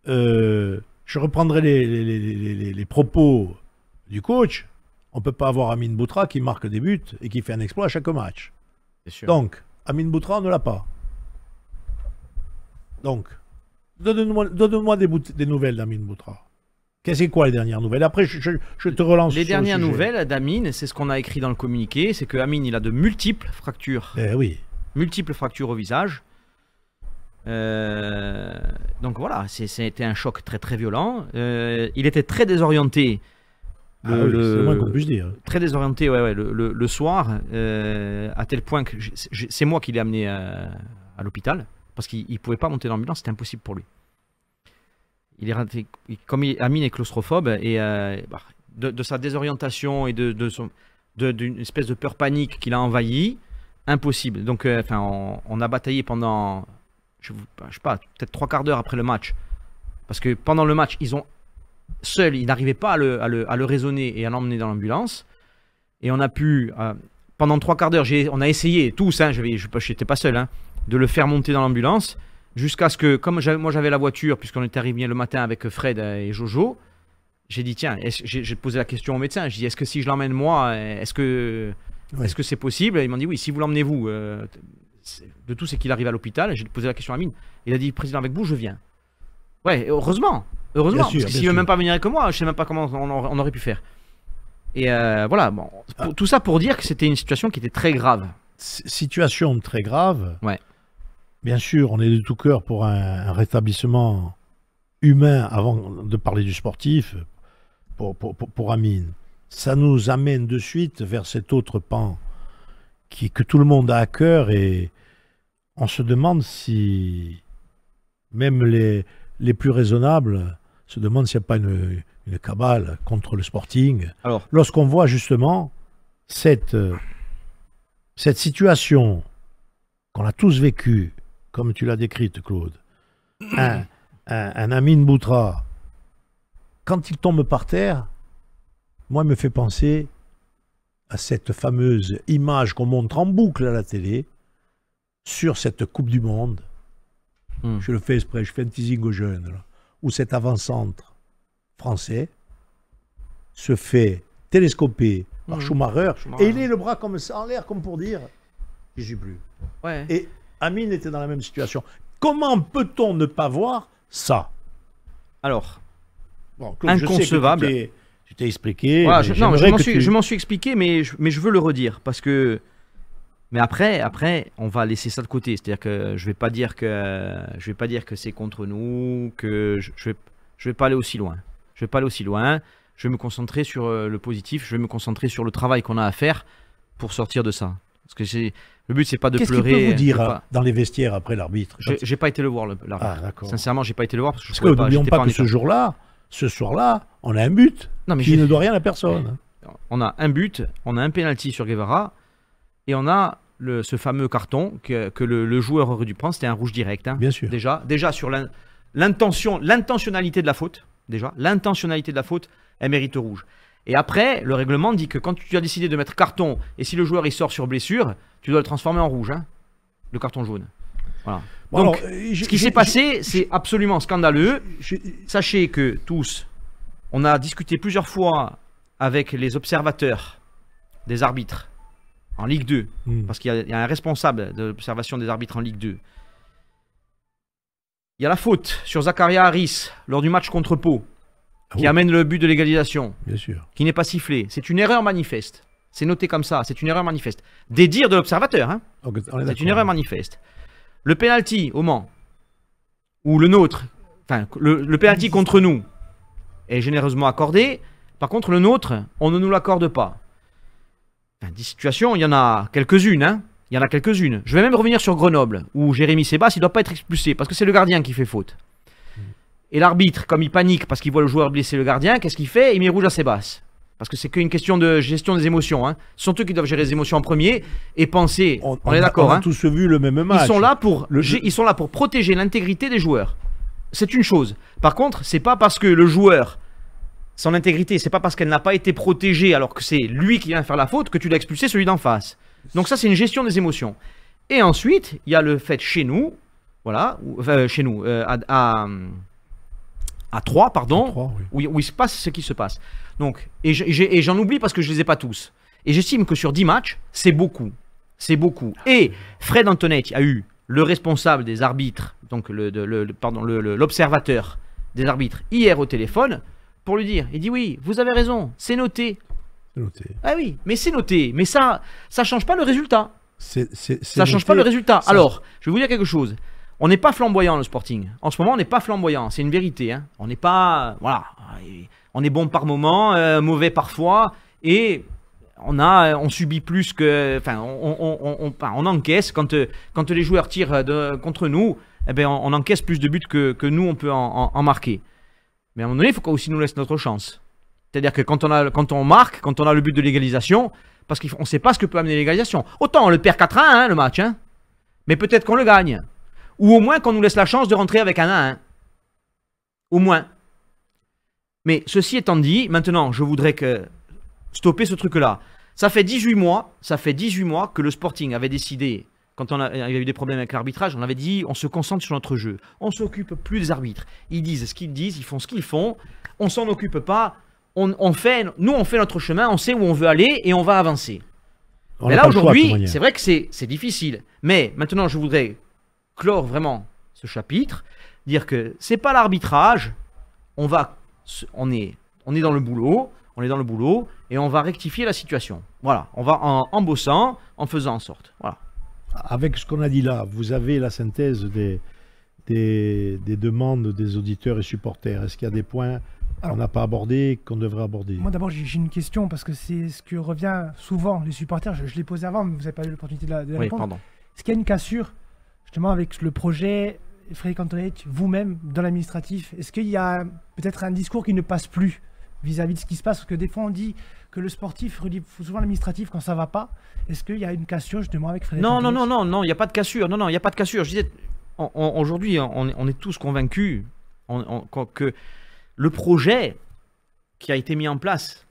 je reprendrai les propos du coach. On ne peut pas avoir Amine Boutra qui marque des buts et qui fait un exploit à chaque match. Donc, Amine Boutra, on ne l'a pas. Donc, donne-moi des nouvelles d'Amine Boutra. C'est quoi les dernières nouvelles? Après, je te relance. Les dernières nouvelles d'Amine, c'est ce qu'on a écrit dans le communiqué, c'est que Amine, il a de multiples fractures. Oui. Multiples fractures au visage. Donc voilà, c'était un choc très très violent. Il était très désorienté. C'est le moins qu'on puisse dire. Très désorienté, le soir, à tel point que c'est moi qui l'ai amené à l'hôpital parce qu'il ne pouvait pas monter dans l'ambulance, c'était impossible pour lui. Comme Amine est claustrophobe et de sa désorientation et d'une espèce de peur panique qui l'a envahi, impossible. Donc on a bataillé pendant, je sais pas, peut-être 3/4 d'heure après le match, parce que pendant le match ils n'arrivaient pas à le raisonner et à l'emmener dans l'ambulance, et on a pu pendant 3/4 d'heure, on a essayé tous, hein, je n'étais pas seul, hein, de le faire monter dans l'ambulance. Jusqu'à ce que, comme moi j'avais la voiture, puisqu'on était arrivé le matin avec Fred et Jojo, j'ai dit, tiens, j'ai posé la question au médecin. J'ai dit, est-ce que si je l'emmène moi, est-ce que c'est possible? Ils m'ont dit, oui, si vous l'emmenez vous. De tout, c'est qu'il arrive à l'hôpital. J'ai posé la question à Amine. Il a dit, président, avec vous, je viens. Ouais, heureusement. Heureusement. Parce que s'il ne veut même pas venir avec moi, je ne sais même pas comment on aurait pu faire. Et voilà, bon, tout ça pour dire que c'était une situation qui était très grave. Situation très grave. Ouais. Bien sûr, on est de tout cœur pour un rétablissement humain avant de parler du sportif pour Amine. Ça nous amène de suite vers cet autre pan que tout le monde a à cœur et on se demande si même les plus raisonnables se demandent s'il n'y a pas une cabale contre le Sporting. Alors, lorsqu'on voit justement cette situation qu'on a tous vécue, comme tu l'as décrite, Claude, un Amine Boutra, quand il tombe par terre, moi, il me fait penser à cette fameuse image qu'on montre en boucle à la télé sur cette Coupe du Monde. Je le fais exprès, je fais un teasing aux jeunes, là, où cet avant-centre français se fait télescoper par Schumacher, et il est le bras comme ça en l'air, comme pour dire « j'y suis plus ouais. ». Et Amine était dans la même situation. Comment peut-on ne pas voir ça? Alors, bon, Claude, inconcevable. Je sais que tu t'es expliqué. Voilà, je m'en suis expliqué, mais je veux le redire parce que. Mais après, on va laisser ça de côté. C'est-à-dire que je vais pas dire que c'est contre nous, que je vais pas aller aussi loin. Je vais pas aller aussi loin. Je vais me concentrer sur le positif. Je vais me concentrer sur le travail qu'on a à faire pour sortir de ça. Parce que le but, c'est pas de pleurer. Qu'est-ce qu'il peut vous dire dans les vestiaires après l'arbitre? J'ai pas été le voir, l'arbitre. Ah, d'accord. Sincèrement, j'ai pas été le voir. Parce que n'oublions pas que ce soir-là, on a un but qui ne doit rien à personne. On a un but, on a un penalty sur Guevara, et on a ce fameux carton que le joueur aurait dû prendre. C'était un rouge direct. Hein. Bien sûr. Déjà sur l'intentionnalité de la faute, l'intentionnalité de la faute, elle mérite rouge. Et après, le règlement dit que quand tu as décidé de mettre carton, et si le joueur il sort sur blessure, tu dois le transformer en rouge, hein, le carton jaune. Voilà. Bon, donc, alors, ce qui s'est passé, c'est absolument scandaleux. Sachez que tous, on a discuté plusieurs fois avec les observateurs des arbitres en Ligue 2, parce qu'il y a un responsable de l'observation des arbitres en Ligue 2. Il y a la faute sur Zakaria Harris lors du match contre Pau, qui amène le but de l'égalisation, qui n'est pas sifflé. C'est une erreur manifeste. C'est noté comme ça, c'est une erreur manifeste. Des dires de l'observateur, hein. C'est une erreur manifeste. Le penalty au Mans, ou le nôtre, enfin le penalty contre nous est généreusement accordé. Par contre, le nôtre, on ne nous l'accorde pas. Enfin, des situations, il y en a quelques-unes, hein. Il y en a quelques-unes. Je vais même revenir sur Grenoble, où Jérémy Sebas, il ne doit pas être expulsé, parce que c'est le gardien qui fait faute. Et l'arbitre, comme il panique parce qu'il voit le joueur blesser le gardien, qu'est-ce qu'il fait? Il met rouge à Sebas. Parce que c'est qu'une question de gestion des émotions. Hein. Ce sont eux qui doivent gérer les émotions en premier et penser. On est d'accord. On a tous vu le même match. Ils sont là pour protéger l'intégrité des joueurs. C'est une chose. Par contre, c'est pas parce que le joueur, son intégrité, c'est pas parce qu'elle n'a pas été protégée alors que c'est lui qui vient faire la faute que tu dois expulser celui d'en face. Donc ça, c'est une gestion des émotions. Et ensuite, il y a le fait chez nous, voilà, chez nous, à 3, pardon, 3, oui. où il se passe ce qui se passe. Donc, et j'en oublie parce que je ne les ai pas tous. Et j'estime que sur 10 matchs, c'est beaucoup. C'est beaucoup. Et Fred Antonetti a eu le responsable des arbitres, donc l'observateur des arbitres, hier au téléphone, pour lui dire, il dit oui, vous avez raison, c'est noté. C'est noté. Ah oui, mais c'est noté. Mais ça ne change pas le résultat. Ça ne change pas le résultat. Alors, je vais vous dire quelque chose. On n'est pas flamboyant le Sporting. En ce moment, on n'est pas flamboyant. C'est une vérité. Hein. On n'est pas, voilà, on est bon par moment, mauvais parfois, et on subit plus que, enfin, on encaisse quand les joueurs tirent contre nous. Eh ben, on encaisse plus de buts que nous on peut en marquer. Mais à un moment donné, il faut qu'on aussi nous laisse notre chance. C'est-à-dire que quand on marque, quand on a le but de l'égalisation, parce qu'on ne sait pas ce que peut amener l'égalisation. Autant on le perd 4-1 hein, le match, hein, mais peut-être qu'on le gagne. Ou au moins qu'on nous laisse la chance de rentrer avec un 1-1. Au moins. Mais ceci étant dit, maintenant, je voudrais stopper ce truc-là. Ça fait 18 mois que le Sporting avait décidé quand il y a eu des problèmes avec l'arbitrage, on avait dit on se concentre sur notre jeu. On s'occupe plus des arbitres. Ils disent ce qu'ils disent, ils font ce qu'ils font. On s'en occupe pas. Nous, on fait notre chemin, on sait où on veut aller et on va avancer. Mais là, aujourd'hui, c'est vrai que c'est difficile. Mais maintenant, je voudrais clore vraiment ce chapitre, dire que c'est pas l'arbitrage. On est dans le boulot. On est dans le boulot et on va rectifier la situation. Voilà, on va en bossant, en faisant en sorte. Voilà. Avec ce qu'on a dit là, vous avez la synthèse des demandes des auditeurs et supporters. Est-ce qu'il y a des points qu'on n'a pas abordés, qu'on devrait aborder? Moi d'abord j'ai une question parce que c'est ce que revient souvent les supporters. Je l'ai posé avant mais vous n'avez pas eu l'opportunité de répondre. Pardon. Est-ce qu'il y a une cassure justement avec le projet Frédéric Antonetti, vous-même dans l'administratif? Est-ce qu'il y a peut-être un discours qui ne passe plus vis-à-vis de ce qui se passe? Parce que des fois on dit que le sportif relie souvent l'administratif quand ça va pas. Est-ce qu'il y a une cassure justement avec Frédéric Antonetti? Non, il n'y a pas de cassure. Non, il n'y a pas de cassure. Je disais, aujourd'hui, on est tous convaincus que le projet qui a été mis en place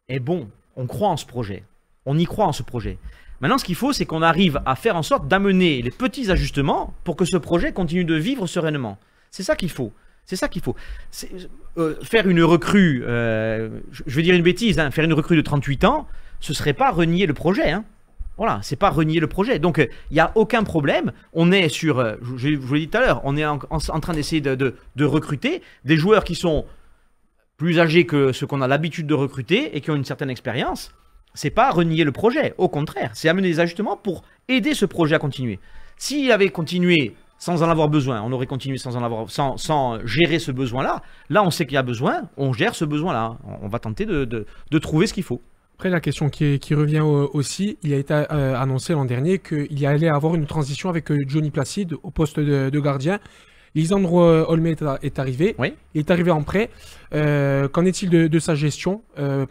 est bon. On croit en ce projet. On y croit en ce projet. Maintenant, ce qu'il faut, c'est qu'on arrive à faire en sorte d'amener les petits ajustements pour que ce projet continue de vivre sereinement. C'est ça qu'il faut. C'est ça qu'il faut. Faire une recrue, je vais dire une bêtise, hein, faire une recrue de 38 ans, ce ne serait pas renier le projet. Hein. Voilà, c'est pas renier le projet. Donc, il n'y a aucun problème. On est sur, je vous l'ai dit tout à l'heure, on est en train d'essayer de recruter des joueurs qui sont plus âgés que ceux qu'on a l'habitude de recruter et qui ont une certaine expérience. C'est pas renier le projet. Au contraire, c'est amener des ajustements pour aider ce projet à continuer. S'il avait continué sans en avoir besoin, on aurait continué sans gérer ce besoin-là. Là, on sait qu'il y a besoin, on gère ce besoin-là. On va tenter de trouver ce qu'il faut. Après, la question qui revient aussi, il a été annoncé l'an dernier qu'il y allait avoir une transition avec Johnny Placide au poste de gardien. Lisandro Olmet est arrivé. Oui. Il est arrivé en prêt. Qu'en est-il de sa gestion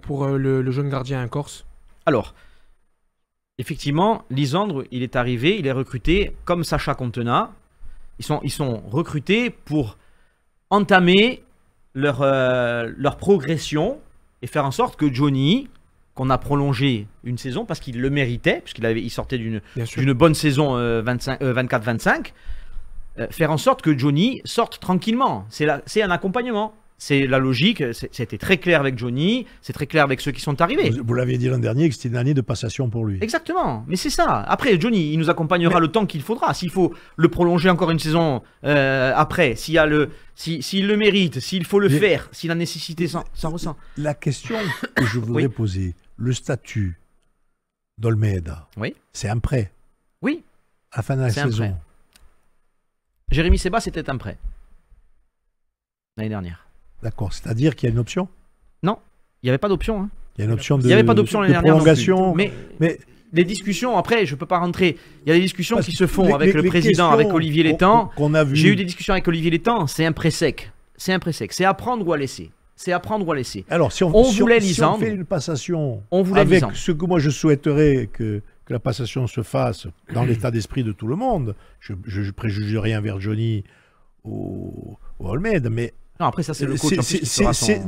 pour le jeune gardien corse? Alors, effectivement, Lisandre, il est arrivé, il est recruté comme Sacha Contena. Ils sont recrutés pour entamer leur progression et faire en sorte que Johnny, qu'on a prolongé une saison parce qu'il le méritait, puisqu'il sortait d'une bonne saison 24-25, faire en sorte que Johnny sorte tranquillement. C'est un accompagnement. C'est la logique, c'était très clair avec Johnny, c'est très clair avec ceux qui sont arrivés. Vous l'aviez dit l'an dernier que c'était une année de passation pour lui. Exactement, mais c'est ça. Après, Johnny, il nous accompagnera le temps qu'il faudra. S'il faut le prolonger encore une saison après, s'il le mérite, s'il faut le faire, si la nécessité s'en ressent. La question que je voudrais poser, le statut d'Olmeida, c'est un prêt. Oui. À la fin de la saison. Jérémy Seba, c'était un prêt. L'année dernière. D'accord, c'est-à-dire qu'il y a une option? Non, il n'y avait pas d'option. Hein. Il y a une option de, il n'y avait pas d'option l'année dernière prolongation. Mais les discussions, après, je ne peux pas rentrer. Il y a des discussions qui se font avec le président, avec Olivier Létang. J'ai eu des discussions avec Olivier Létang, c'est un prêt sec. C'est un prêt sec. C'est à prendre ou à laisser. C'est à prendre ou à laisser. Alors, si on fait une passation avec ce que moi je souhaiterais que la passation se fasse dans l'état d'esprit de tout le monde, je ne préjuge rien vers Johnny ou Olmed, mais non, après, ça, c'est le coach.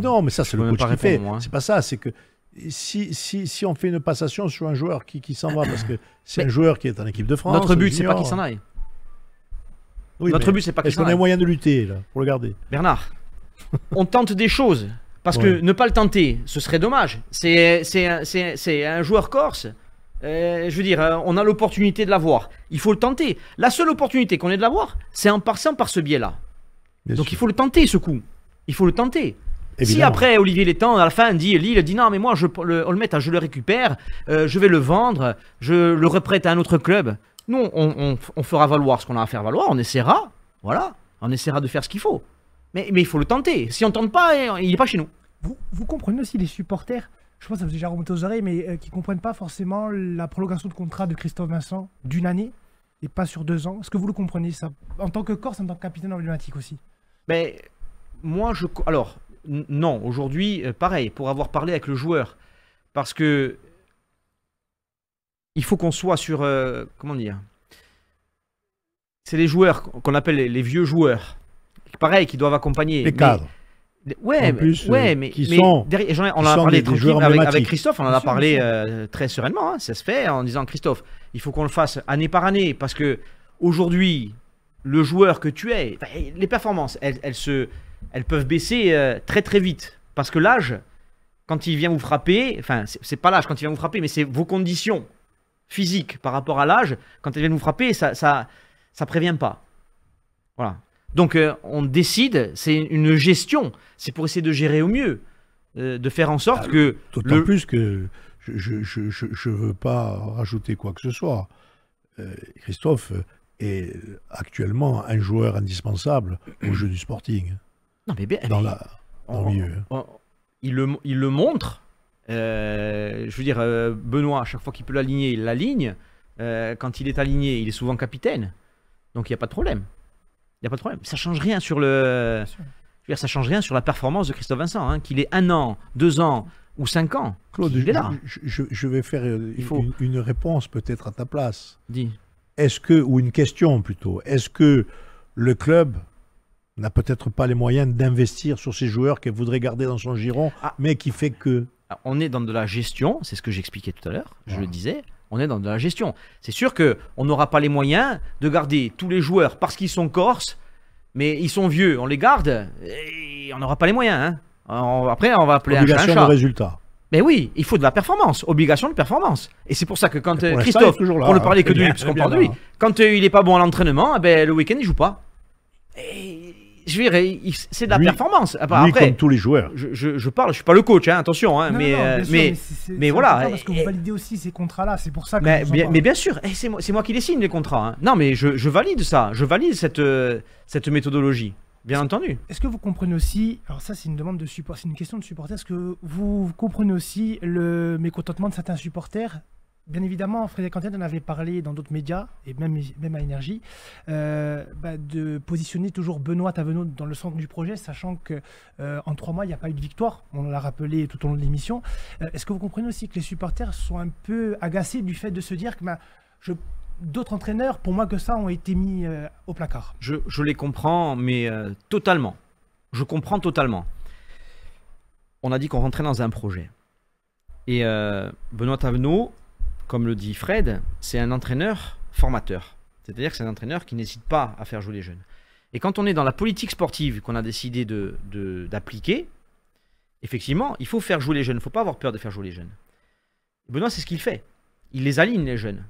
Non, mais ça, c'est le coach qui fait. C'est pas ça. C'est que si on fait une passation sur un joueur qui s'en va, parce que c'est un joueur qui est en équipe de France. Notre but, c'est pas qu'il s'en aille. Oui, notre but, c'est pas qu'il s'en aille. Est-ce qu'on a moyen de lutter, là, pour le garder? Bernard, on tente des choses. Parce que ne pas le tenter, ce serait dommage. C'est un joueur corse. Je veux dire, on a l'opportunité de l'avoir. Il faut le tenter. La seule opportunité qu'on ait de l'avoir, c'est en passant par ce biais-là. Donc il faut le tenter, ce coup. Il faut le tenter. Évidemment. Si après Olivier Létang à la fin Lille dit non mais moi je le récupère, je vais le vendre, je le reprête à un autre club. Nous on fera valoir ce qu'on a à faire valoir, on essaiera, voilà, on essaiera de faire ce qu'il faut. Mais il faut le tenter. Si on ne tente pas, il n'est pas chez nous. Vous comprenez aussi les supporters, je pense que ça vous a déjà remonté aux oreilles, mais qui ne comprennent pas forcément la prolongation de contrat de Christophe Vincent d'une année et pas sur 2 ans. Est-ce que vous le comprenez ça? En tant que Corse, en tant que capitaine emblématique aussi. Mais moi, alors, non, aujourd'hui, pareil, pour avoir parlé avec le joueur, parce que il faut qu'on soit sur, comment dire, c'est les joueurs qu'on appelle les vieux joueurs, pareil, qui doivent accompagner. Les cadres. Ouais, en plus, mais qui mais sont- derrière, on qui en a sont parlé des joueurs tranquille avec emblématiques. Christophe, on en Bien a sûr, parlé bien très sereinement, hein, ça se fait en disant Christophe, il faut qu'on le fasse année par année parce que aujourd'hui, le joueur que tu es, enfin, les performances, elles peuvent baisser très très vite parce que l'âge, quand il vient vous frapper, enfin, c'est pas l'âge quand il vient vous frapper, mais c'est vos conditions physiques par rapport à l'âge, quand il vient vous frapper, ça prévient pas. Voilà. Donc on décide, c'est une gestion, c'est pour essayer de gérer au mieux, de faire en sorte que D'autant plus que je veux pas rajouter quoi que ce soit. Christophe est actuellement un joueur indispensable au jeu du Sporting, non mais bien, dans le milieu. il le montre. Je veux dire, Benoît, à chaque fois qu'il peut l'aligner, il l'aligne. Quand il est aligné, il est souvent capitaine. Donc il n'y a pas de problème. Il n'y a pas de problème. Ça change rien sur le. Je veux dire, ça change rien sur la performance de Christophe Vincent. Hein. Qu'il ait 1 an, 2 ans ou 5 ans. Claude, il est là. je vais faire faut- une réponse peut-être à ta place. Dis. Ou une question plutôt, est-ce que le club n'a peut-être pas les moyens d'investir sur ces joueurs qu'il voudrait garder dans son giron, Ah. mais qui fait que... On est dans de la gestion, c'est ce que j'expliquais tout à l'heure, je Voilà. le disais, on est dans de la gestion. C'est sûr qu'on n'aura pas les moyens de garder tous les joueurs parce qu'ils sont corses, mais ils sont vieux, on les garde, et on n'aura pas les moyens. Hein. Après, on va appeler un chat un Obligation de chat. résultat. Mais oui, il faut de la performance, obligation de performance. Et c'est pour ça que quand Et pour l'instant, Christophe, il est toujours là, pour ne hein. parler que Très de lui, bien, parce très qu'on bien parle de lui, là. quand il n'est pas bon à l'entraînement, eh ben, le week-end il joue pas. Et, je veux dire, c'est de la Lui- performance. Lui, Après, comme tous les joueurs. je parle, je suis pas le coach, hein, attention, hein, Non, mais, non, bien sûr, mais c'est voilà, important parce que et- vous validez aussi ces contrats-là, c'est pour ça que mais, je vous en bien, parle. mais bien sûr, c'est moi qui les signe les contrats. Hein. Non, mais je valide ça, je valide cette méthodologie, bien entendu. Est-ce que vous comprenez aussi, alors ça c'est une demande de support, c'est une question de supporter, est-ce que vous comprenez aussi le mécontentement de certains supporters? Bien évidemment, Frédéric Antenne en avait parlé dans d'autres médias, et même à Énergie, de positionner toujours Benoît Tavenot dans le centre du projet, sachant que en 3 mois, il n'y a pas eu de victoire, on l'a rappelé tout au long de l'émission. Est-ce que vous comprenez aussi que les supporters sont un peu agacés du fait de se dire que d'autres entraîneurs, pour moi que ça, ont été mis au placard? Je les comprends, mais totalement. Je comprends totalement. On a dit qu'on rentrait dans un projet. Et Benoît Tavenot, comme le dit Fred, c'est un entraîneur formateur. C'est-à-dire que c'est un entraîneur qui n'hésite pas à faire jouer les jeunes. Et quand on est dans la politique sportive qu'on a décidé d'appliquer, effectivement, il faut faire jouer les jeunes. Il ne faut pas avoir peur de faire jouer les jeunes. Benoît, c'est ce qu'il fait. Il les aligne, les jeunes.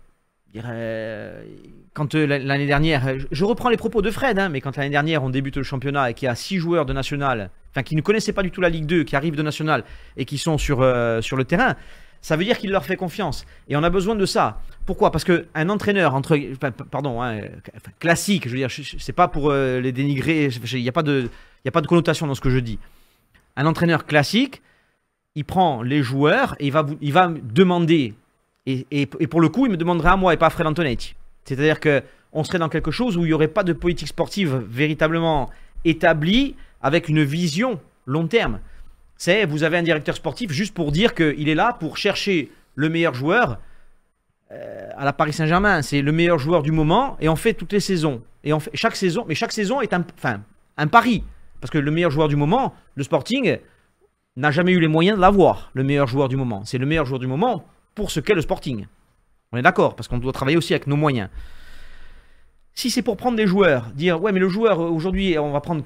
Quand l'année dernière, je reprends les propos de Fred, hein, mais quand l'année dernière on débute le championnat et qu'il y a 6 joueurs de national, enfin qui ne connaissaient pas du tout la Ligue 2, qui arrivent de national et qui sont sur le terrain, ça veut dire qu'il leur fait confiance. Et on a besoin de ça. Pourquoi? Parce qu'un entraîneur classique, je veux dire, c'est pas pour les dénigrer, il n'y a pas de connotation dans ce que je dis. Un entraîneur classique, il prend les joueurs et il va demander. Et pour le coup, il me demanderait à moi et pas à Fred Antonetti. C'est-à-dire qu'on serait dans quelque chose où il n'y aurait pas de politique sportive véritablement établie avec une vision long terme. Vous avez un directeur sportif juste pour dire qu'il est là pour chercher le meilleur joueur à la Paris Saint-Germain. C'est le meilleur joueur du moment et on fait toutes les saisons. Et on fait chaque saison, mais chaque saison est un pari. Parce que le meilleur joueur du moment, le Sporting, n'a jamais eu les moyens de l'avoir, le meilleur joueur du moment. C'est le meilleur joueur du moment pour ce qu'est le Sporting. On est d'accord, parce qu'on doit travailler aussi avec nos moyens. Si c'est pour prendre des joueurs, dire ouais mais le joueur aujourd'hui on va prendre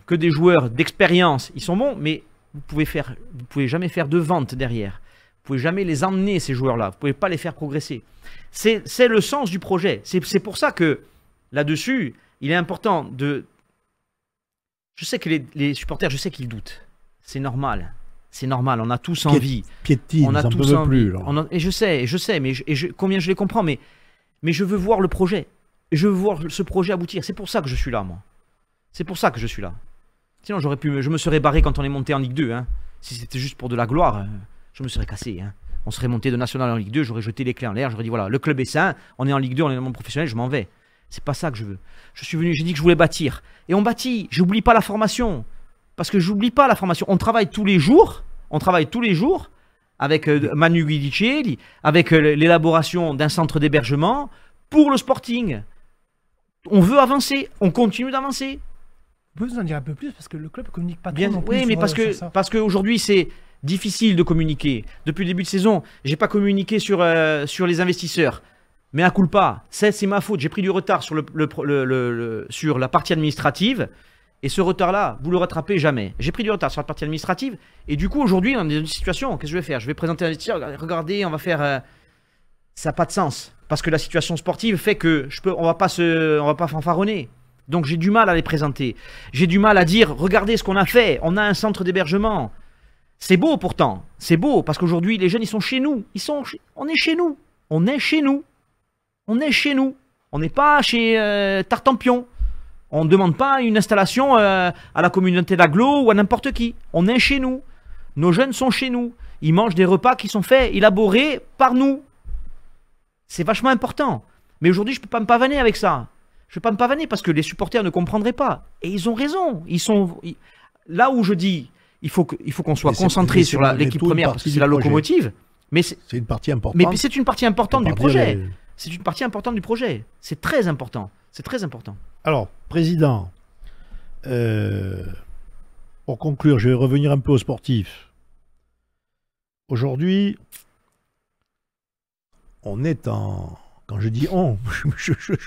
que des joueurs d'expérience, ils sont bons, mais vous pouvez jamais faire de vente derrière. Vous pouvez jamais les emmener ces joueurs-là. Vous pouvez pas les faire progresser. C'est le sens du projet. C'est pour ça que là-dessus, il est important de. Je sais que les supporters, je sais qu'ils doutent. C'est normal. C'est normal. On a tous envie. Piétine, On a ça ne tous peut envie. plus. Là. Et je sais, mais combien je les comprends, mais je veux voir le projet. Et je veux voir ce projet aboutir. C'est pour ça que je suis là, moi. C'est pour ça que je suis là. Sinon, je me serais barré quand on est monté en Ligue 2. Hein. Si c'était juste pour de la gloire, je me serais cassé. Hein. On serait monté de national en Ligue 2, j'aurais jeté les clés en l'air, j'aurais dit voilà, le club est sain, on est en Ligue 2, on est dans le monde professionnel, je m'en vais. C'est pas ça que je veux. Je suis venu, j'ai dit que je voulais bâtir. Et on bâtit. J'oublie pas la formation. Parce que j'oublie pas la formation. On travaille tous les jours. Avec Manu Guidicelli, avec l'élaboration d'un centre d'hébergement pour le Sporting. On veut avancer. On continue d'avancer. Vous pouvez nous en dire un peu plus parce que le club communique pas trop Bien, non plus oui, mais sur ça. parce qu'aujourd'hui, c'est difficile de communiquer. Depuis le début de saison, j'ai pas communiqué sur les investisseurs. Mais à culpa, c'est ma faute. J'ai pris du retard sur, sur la partie administrative. Et ce retard-là, vous le rattrapez jamais. J'ai pris du retard sur la partie administrative. Et du coup, aujourd'hui, on est dans une situation. Qu'est-ce que je vais faire? Je vais présenter un investisseur. Regardez, on va faire. Ça n'a pas de sens. Parce que la situation sportive fait que on va pas fanfaronner. Donc j'ai du mal à les présenter. J'ai du mal à dire, regardez ce qu'on a fait. On a un centre d'hébergement. C'est beau pourtant. C'est beau parce qu'aujourd'hui, les jeunes, ils sont chez nous. On est chez nous. On est chez nous. On est chez nous. On n'est pas chez Tartampion. On ne demande pas une installation à la communauté d'agglo ou à n'importe qui. On est chez nous. Nos jeunes sont chez nous. Ils mangent des repas qui sont faits, élaborés par nous. C'est vachement important. Mais aujourd'hui, je ne peux pas me pavaner avec ça. Je ne peux pas me pavaner parce que les supporters ne comprendraient pas. Et ils ont raison. Là où je dis, il faut qu'on soit concentré sur l'équipe première parce que c'est la locomotive. Mais c'est une partie importante. Mais c'est une partie importante du projet. C'est une partie importante du projet. C'est très important. C'est très important. Alors, président, pour conclure, je vais revenir un peu aux sportifs. Aujourd'hui, on est en... Quand je dis on,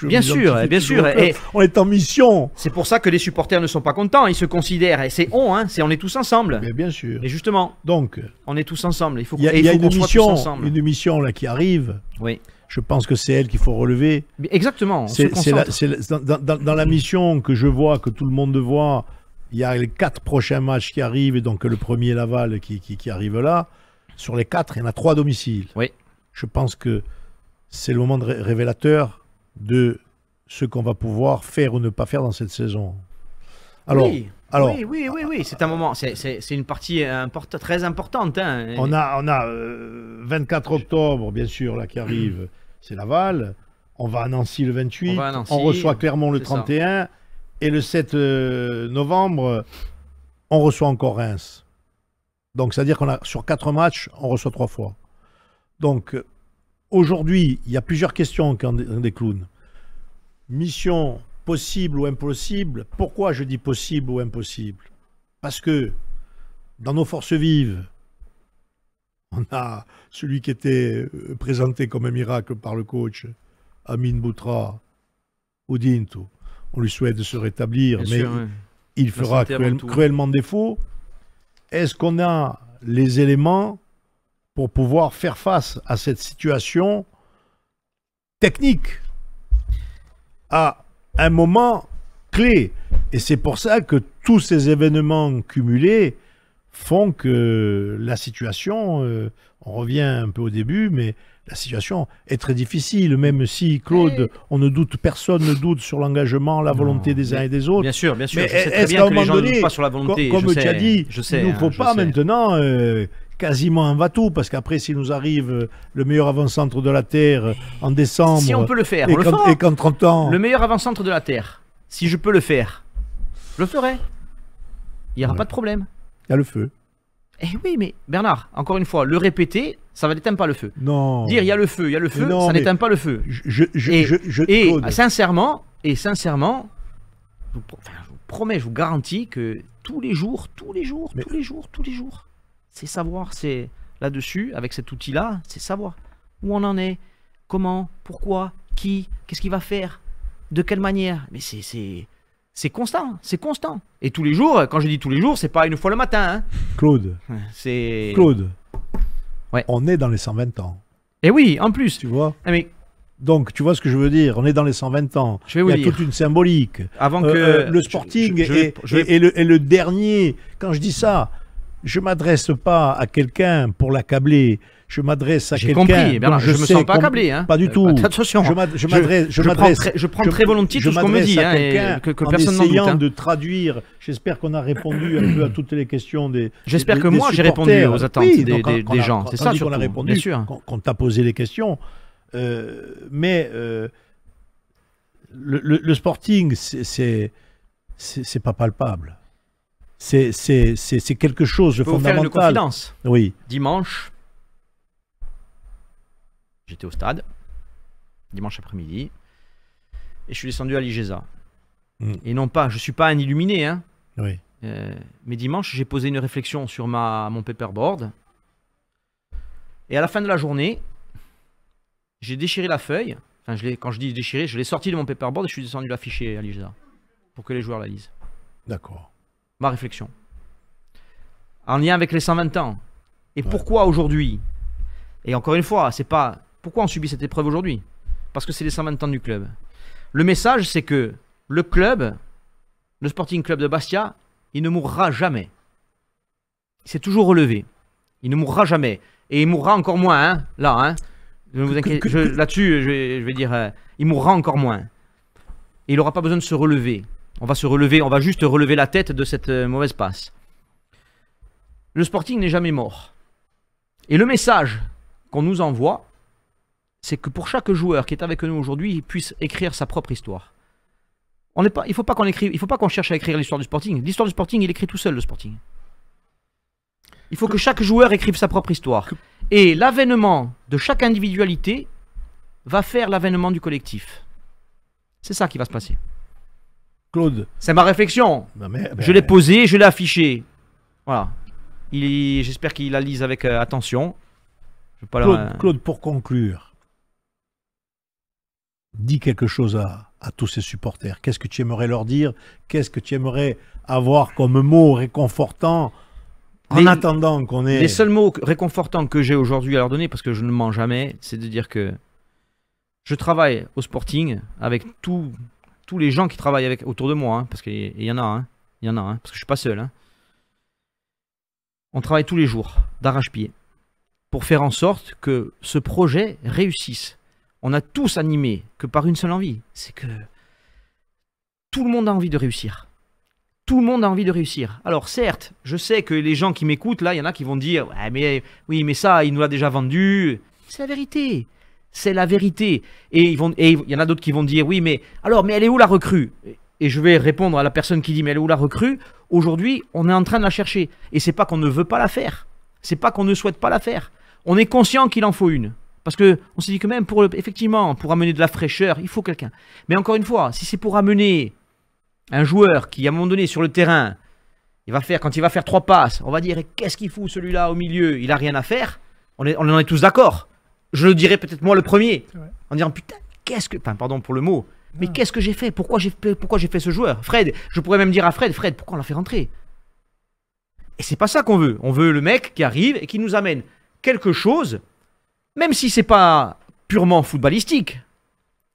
bien sûr, bien sûr. Et on est en mission. C'est pour ça que les supporters ne sont pas contents. Ils se considèrent, et c'est on, hein, on est tous ensemble. Mais bien sûr. Et justement, donc, on est tous ensemble. Il faut y a une mission là qui arrive. Oui. Je pense que c'est elle qu'il faut relever. Mais exactement. Dans la mission que je vois, que tout le monde voit, il y a les 4 prochains matchs qui arrivent, et donc le premier Laval qui arrive là. Sur les 4, il y en a 3 à domicile. Oui. Je pense que c'est le moment révélateur de ce qu'on va pouvoir faire ou ne pas faire dans cette saison. Alors, oui, c'est un moment, c'est une partie très importante. Hein. On a 24 octobre, bien sûr, là qui arrive, c'est Laval. On va à Nancy le 28, on reçoit Clermont le 31, et le 7 novembre, on reçoit encore Reims. Donc, c'est-à-dire qu'on a sur 4 matchs, on reçoit 3 fois. Donc, aujourd'hui, il y a plusieurs questions quand des clowns. Mission possible ou impossible. Pourquoi je dis possible ou impossible? Parce que dans nos forces vives, on a celui qui était présenté comme un miracle par le coach, Amin Boutra, Oudinto. On lui souhaite de se rétablir, bien mais sûr, il fera cruellement défaut. Est-ce qu'on a les éléments pour pouvoir faire face à cette situation technique à un moment clé? Et c'est pour ça que tous ces événements cumulés font que la situation, on revient un peu au début, mais la situation est très difficile, même si, Claude, personne ne doute sur l'engagement, la volonté des uns et des autres. Bien sûr, bien sûr. Mais est-ce qu'à un moment donné, pas sur la volonté, comme tu as dit, il ne nous faut pas maintenant quasiment un va-tout, parce qu'après, s'il nous arrive le meilleur avant-centre de la Terre en décembre... Si on peut le faire, et qu'en 30 ans... Le meilleur avant-centre de la Terre, si je peux le faire, je le ferai. Il n'y aura pas de problème. Il y a le feu. Eh oui, mais Bernard, encore une fois, le répéter, ça ne n'éteint pas le feu. Non. Dire il y a le feu, non, ça n'éteint pas le feu. Sincèrement, je vous promets, je vous garantis que tous les jours, c'est savoir, c'est là-dessus, avec cet outil-là, c'est savoir où on en est, comment, pourquoi, qui, qu'est-ce qu'il va faire, de quelle manière. Mais c'est constant, c'est constant. Et tous les jours, quand je dis tous les jours, c'est pas une fois le matin. Hein. Claude, ouais. On est dans les 120 ans. Et oui, en plus. Tu vois mais... Donc, tu vois ce que je veux dire? On est dans les 120 ans. Il y a toute une symbolique. Avant que le Sporting est le dernier. Quand je dis ça, je ne m'adresse pas à quelqu'un pour l'accabler. Je m'adresse à quelqu'un. J'ai compris, Bernard, je ne me sens pas accablé. Hein. Pas du tout. Attention. Je prends très volontiers tout ce qu'on me dit. Que personne n'en doute. En essayant de traduire, j'espère qu'on a répondu un peu à toutes les questions des. J'espère que moi j'ai répondu aux attentes des gens. C'est ça surtout. Qu'on a répondu, bien sûr. Qu'on t'a posé les questions. Mais le Sporting, c'est pas palpable. C'est quelque chose de fondamental. Faire une confidence. Oui. Dimanche, j'étais au stade, dimanche après-midi, et je suis descendu à l'Igeza. Et non pas, je ne suis pas un illuminé. Hein. Oui. Mais dimanche, j'ai posé une réflexion sur mon paperboard. Et à la fin de la journée, j'ai déchiré la feuille. Enfin, quand je dis déchiré, je l'ai sorti de mon paperboard et je suis descendu l'afficher à l'IGESA pour que les joueurs la lisent. D'accord. Ma réflexion. En lien avec les 120 ans. Et pourquoi aujourd'hui? Et encore une fois, c'est pas pourquoi on subit cette épreuve aujourd'hui? Parce que c'est les 120 ans du club. Le message, c'est que le club, le Sporting Club de Bastia, il ne mourra jamais. Il s'est toujours relevé. Il ne mourra jamais. Et il mourra encore moins, hein, là. Hein. Ne vous inquiétez, là-dessus, je vais dire, il mourra encore moins. Et il n'aura pas besoin de se relever. On va se relever, on va juste relever la tête de cette mauvaise passe. Le Sporting n'est jamais mort. Et le message qu'on nous envoie, c'est que pour chaque joueur qui est avec nous aujourd'hui, il puisse écrire sa propre histoire. Il ne faut pas qu'on cherche à écrire l'histoire du Sporting. L'histoire du Sporting, il écrit tout seul, le Sporting. Il faut que chaque joueur écrive sa propre histoire. Et l'avènement de chaque individualité va faire l'avènement du collectif. C'est ça qui va se passer. Claude. C'est ma réflexion. Je l'ai posée, je l'ai affichée. Voilà. J'espère qu'il la lise avec attention. Je vais pas Claude, pour conclure, dis quelque chose à tous ces supporters. Qu'est-ce que tu aimerais leur dire? Qu'est-ce que tu aimerais avoir comme mot réconfortant en attendant qu'on ait... Les seuls mots réconfortants que j'ai aujourd'hui à leur donner, parce que je ne mens jamais, c'est de dire que je travaille au Sporting avec tous les gens qui travaillent autour de moi, hein, parce qu'il y en a, hein, parce que je ne suis pas seul. Hein. On travaille tous les jours, d'arrache-pied, pour faire en sorte que ce projet réussisse. On a tous animé que par une seule envie, c'est que tout le monde a envie de réussir. Tout le monde a envie de réussir. Alors certes, je sais que les gens qui m'écoutent, là, il y en a qui vont dire ouais, mais ça, il nous l'a déjà vendu. C'est la vérité. C'est la vérité. Et il y en a d'autres qui vont dire oui, mais elle est où la recrue? Et je vais répondre à la personne qui dit mais elle est où la recrue? Aujourd'hui, on est en train de la chercher. Et c'est pas qu'on ne veut pas la faire. C'est pas qu'on ne souhaite pas la faire. On est conscient qu'il en faut une. Parce qu'on s'est dit que même effectivement, pour amener de la fraîcheur, il faut quelqu'un. Mais encore une fois, si c'est pour amener un joueur qui, à un moment donné, sur le terrain, quand il va faire 3 passes, on va dire qu'est-ce qu'il fout celui-là au milieu? Il n'a rien à faire. On en est tous d'accord. Je le dirais peut-être moi le premier. En disant putain, pardon pour le mot, mais qu'est-ce que j'ai fait? Pourquoi j'ai fait ce joueur? Fred, je pourrais même dire à Fred, pourquoi on l'a fait rentrer? Et c'est pas ça qu'on veut. On veut le mec qui arrive et qui nous amène quelque chose, même si c'est pas purement footballistique,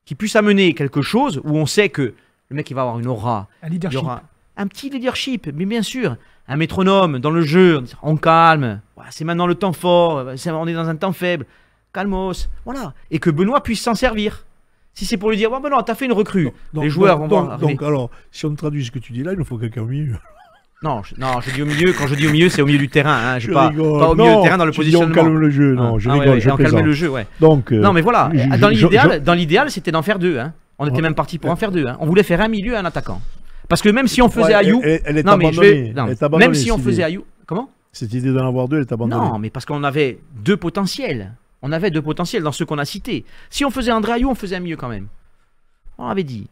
qui puisse amener quelque chose où on sait que le mec il va avoir une aura, un leadership. Il y aura un petit leadership, mais bien sûr, un métronome dans le jeu, on calme, c'est maintenant le temps fort, on est dans un temps faible, calmos, voilà, et que Benoît puisse s'en servir. Si c'est pour lui dire, Benoît, t'as fait une recrue, les joueurs vont voir. Donc alors, si on traduit ce que tu dis là, il nous faut quelqu'un au milieu. Non, je dis au milieu. Quand je dis au milieu, c'est au milieu du terrain. Hein. Pas au milieu du terrain dans le positionnement. On calme le jeu. Non, je rigole. On calme le jeu, ouais. Donc, non, mais voilà. Dans l'idéal, c'était d'en faire 2. Hein. On était même parti pour en faire 2. Hein. On voulait faire un milieu et un attaquant. Parce que même si on faisait Ayou, même si on faisait Ayou, comment? Cette idée d'en avoir 2, elle est abandonnée. Non, mais parce qu'on avait 2 potentiels. On avait 2 potentiels dans ceux qu'on a cités. Si on faisait André Ayou, on faisait un milieu quand même. On avait dit.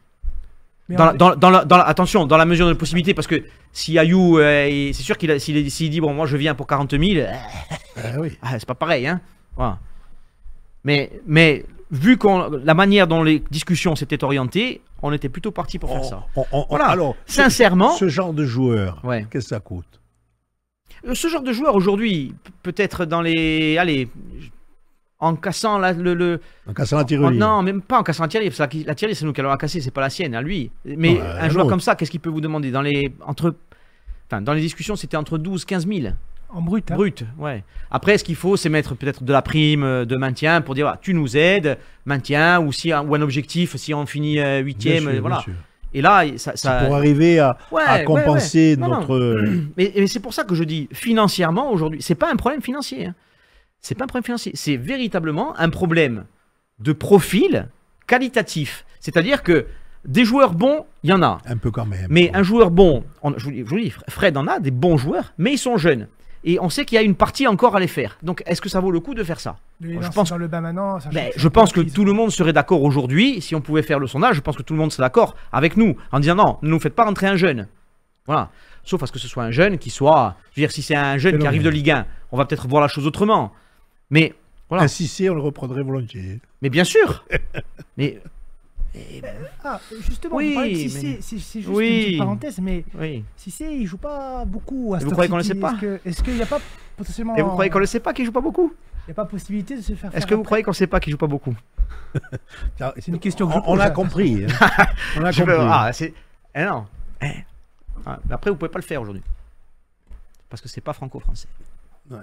Attention, dans la mesure de la possibilité, parce que si Ayou, c'est sûr s'il dit bon, moi je viens pour 40 000, oui. C'est pas pareil, hein. Voilà. Mais vu la manière dont les discussions s'étaient orientées, on était plutôt parti pour faire ça. Voilà. Alors, sincèrement, ce genre de joueur, qu'est-ce que ça coûte? Ce genre de joueur aujourd'hui, peut-être dans les, en cassant en cassant la tirelire. Non, même pas en cassant la tirelire. La tirelire, c'est nous qui allons la casser, c'est pas la sienne, à lui. Mais un joueur comme ça, qu'est-ce qu'il peut vous demander? Dans les discussions, c'était entre 12 et 15 000. En brut. Hein. Brut, ouais. Après, ce qu'il faut, c'est mettre peut-être de la prime de maintien pour dire, tu nous aides, maintien, ou un objectif, si on finit 8e, voilà. Et là, ça pour arriver à compenser notre... Non. Mais c'est pour ça que je dis, financièrement, aujourd'hui, c'est pas un problème financier, hein. C'est pas un problème financier, c'est véritablement un problème de profil qualitatif. C'est-à-dire que des joueurs bons, il y en a. Un peu quand même. Mais un joueur bon, je vous dis, Fred en a des bons joueurs, mais ils sont jeunes. Et on sait qu'il y a une partie encore à les faire. Donc, est-ce que ça vaut le coup de faire ça? Je pense dans le bain maintenant. Je pense que tout le monde serait d'accord aujourd'hui, si on pouvait faire le sondage, je pense que tout le monde serait d'accord avec nous, en disant non, ne nous faites pas rentrer un jeune. Voilà. Sauf à ce que ce soit un jeune qui soit... Je veux dire, si c'est un jeune qui arrive de Ligue 1, on va peut-être voir la chose autrement. Mais voilà. Un Cissé, on le reprendrait volontiers. Mais bien sûr. Mais... justement, oui, vous parlez de Cissé, c'est juste une petite parenthèse, mais Cissé, il joue pas beaucoup à Vous croyez qu'on le sait pas? Est-ce qu'il n'y a pas potentiellement... Et vous croyez qu'on le sait pas qu'il joue pas beaucoup? Il n'y a pas possibilité de se faire... Est-ce que vous croyez qu'on ne sait pas qu'il joue pas beaucoup? C'est une question que on a compris. Hein. On a compris. Non. Après, vous pouvez pas le faire aujourd'hui. Parce que c'est pas franco-français. Ouais.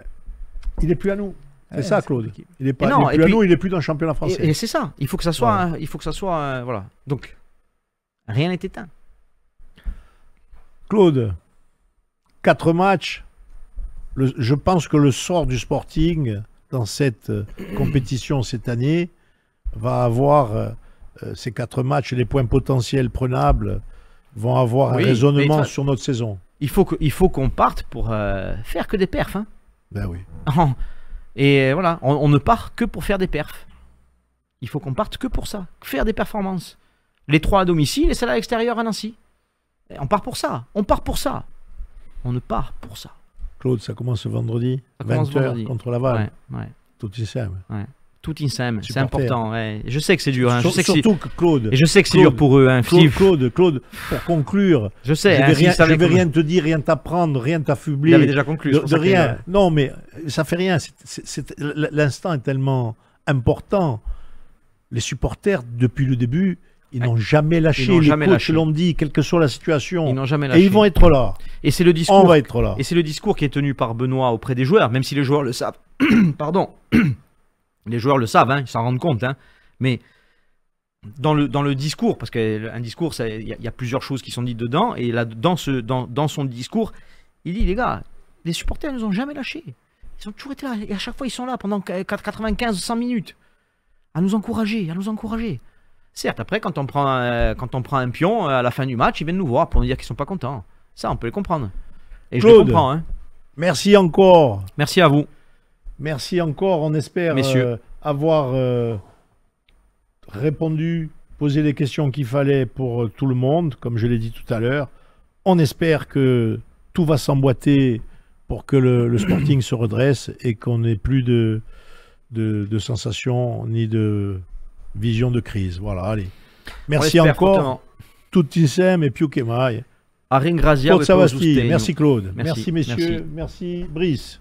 Il est plus à nous. C'est ça, Claude. Il est pas non, il est plus à nous, il est plus dans le championnat français. Et c'est ça. Il faut que ça soit. Il faut que ça soit. Voilà. Donc, rien n'est éteint. Claude, 4 matchs. Je pense que le sort du Sporting dans cette compétition cette année va avoir ces 4 matchs, les points potentiels prenables vont avoir un raisonnement sur notre saison. Il faut qu'on parte pour faire que des perfs. Hein. Ben oui. Et voilà, on ne part que pour faire des perfs. Il faut qu'on parte que pour ça, faire des performances. Les 3 à domicile et celles à l'extérieur à Nancy. Et on part pour ça, on part pour ça. On ne part pour ça. Claude, ça commence vendredi, 20h contre Laval. Ouais. Tout y simple. Ouais. Tout in Sam, c'est important. Ouais. Je sais que c'est dur. Hein. Surtout que Claude. Et je sais que c'est dur pour eux. Hein. Claude, pour conclure. Je sais. Je vais rien te dire, rien t'apprendre, rien t'affubler. Il avait déjà conclu. De rien. Non, mais ça fait rien. L'instant est tellement important. Les supporters, depuis le début, ils n'ont jamais lâché. Les coachs l'ont dit, quelle que soit la situation. Ils n'ont jamais lâché. Et ils vont être là. Et c'est le discours. On va être là. Et c'est le discours qui est tenu par Benoît auprès des joueurs, même si les joueurs le savent. Pardon. Les joueurs le savent, hein, ils s'en rendent compte. Hein. Mais dans le discours, parce qu'un discours, il y a plusieurs choses qui sont dites dedans, et là, dans son discours, il dit, les gars, les supporters ne nous ont jamais lâchés. Ils ont toujours été là, et à chaque fois, ils sont là pendant 95-100 minutes, à nous encourager. Certes, après, quand on prend un pion, à la fin du match, ils viennent nous voir pour nous dire qu'ils sont pas contents. Ça, on peut les comprendre. Et Claude, je les comprends. Hein. Merci encore. Merci à vous. Merci encore, on espère avoir répondu, posé les questions qu'il fallait pour tout le monde, comme je l'ai dit tout à l'heure. On espère que tout va s'emboîter pour que le Sporting se redresse et qu'on n'ait plus de sensations ni de vision de crise. Voilà, allez. Merci encore. Tutti insieme et più che mai. A ringrazia. Merci Claude. Merci messieurs. Merci Brice.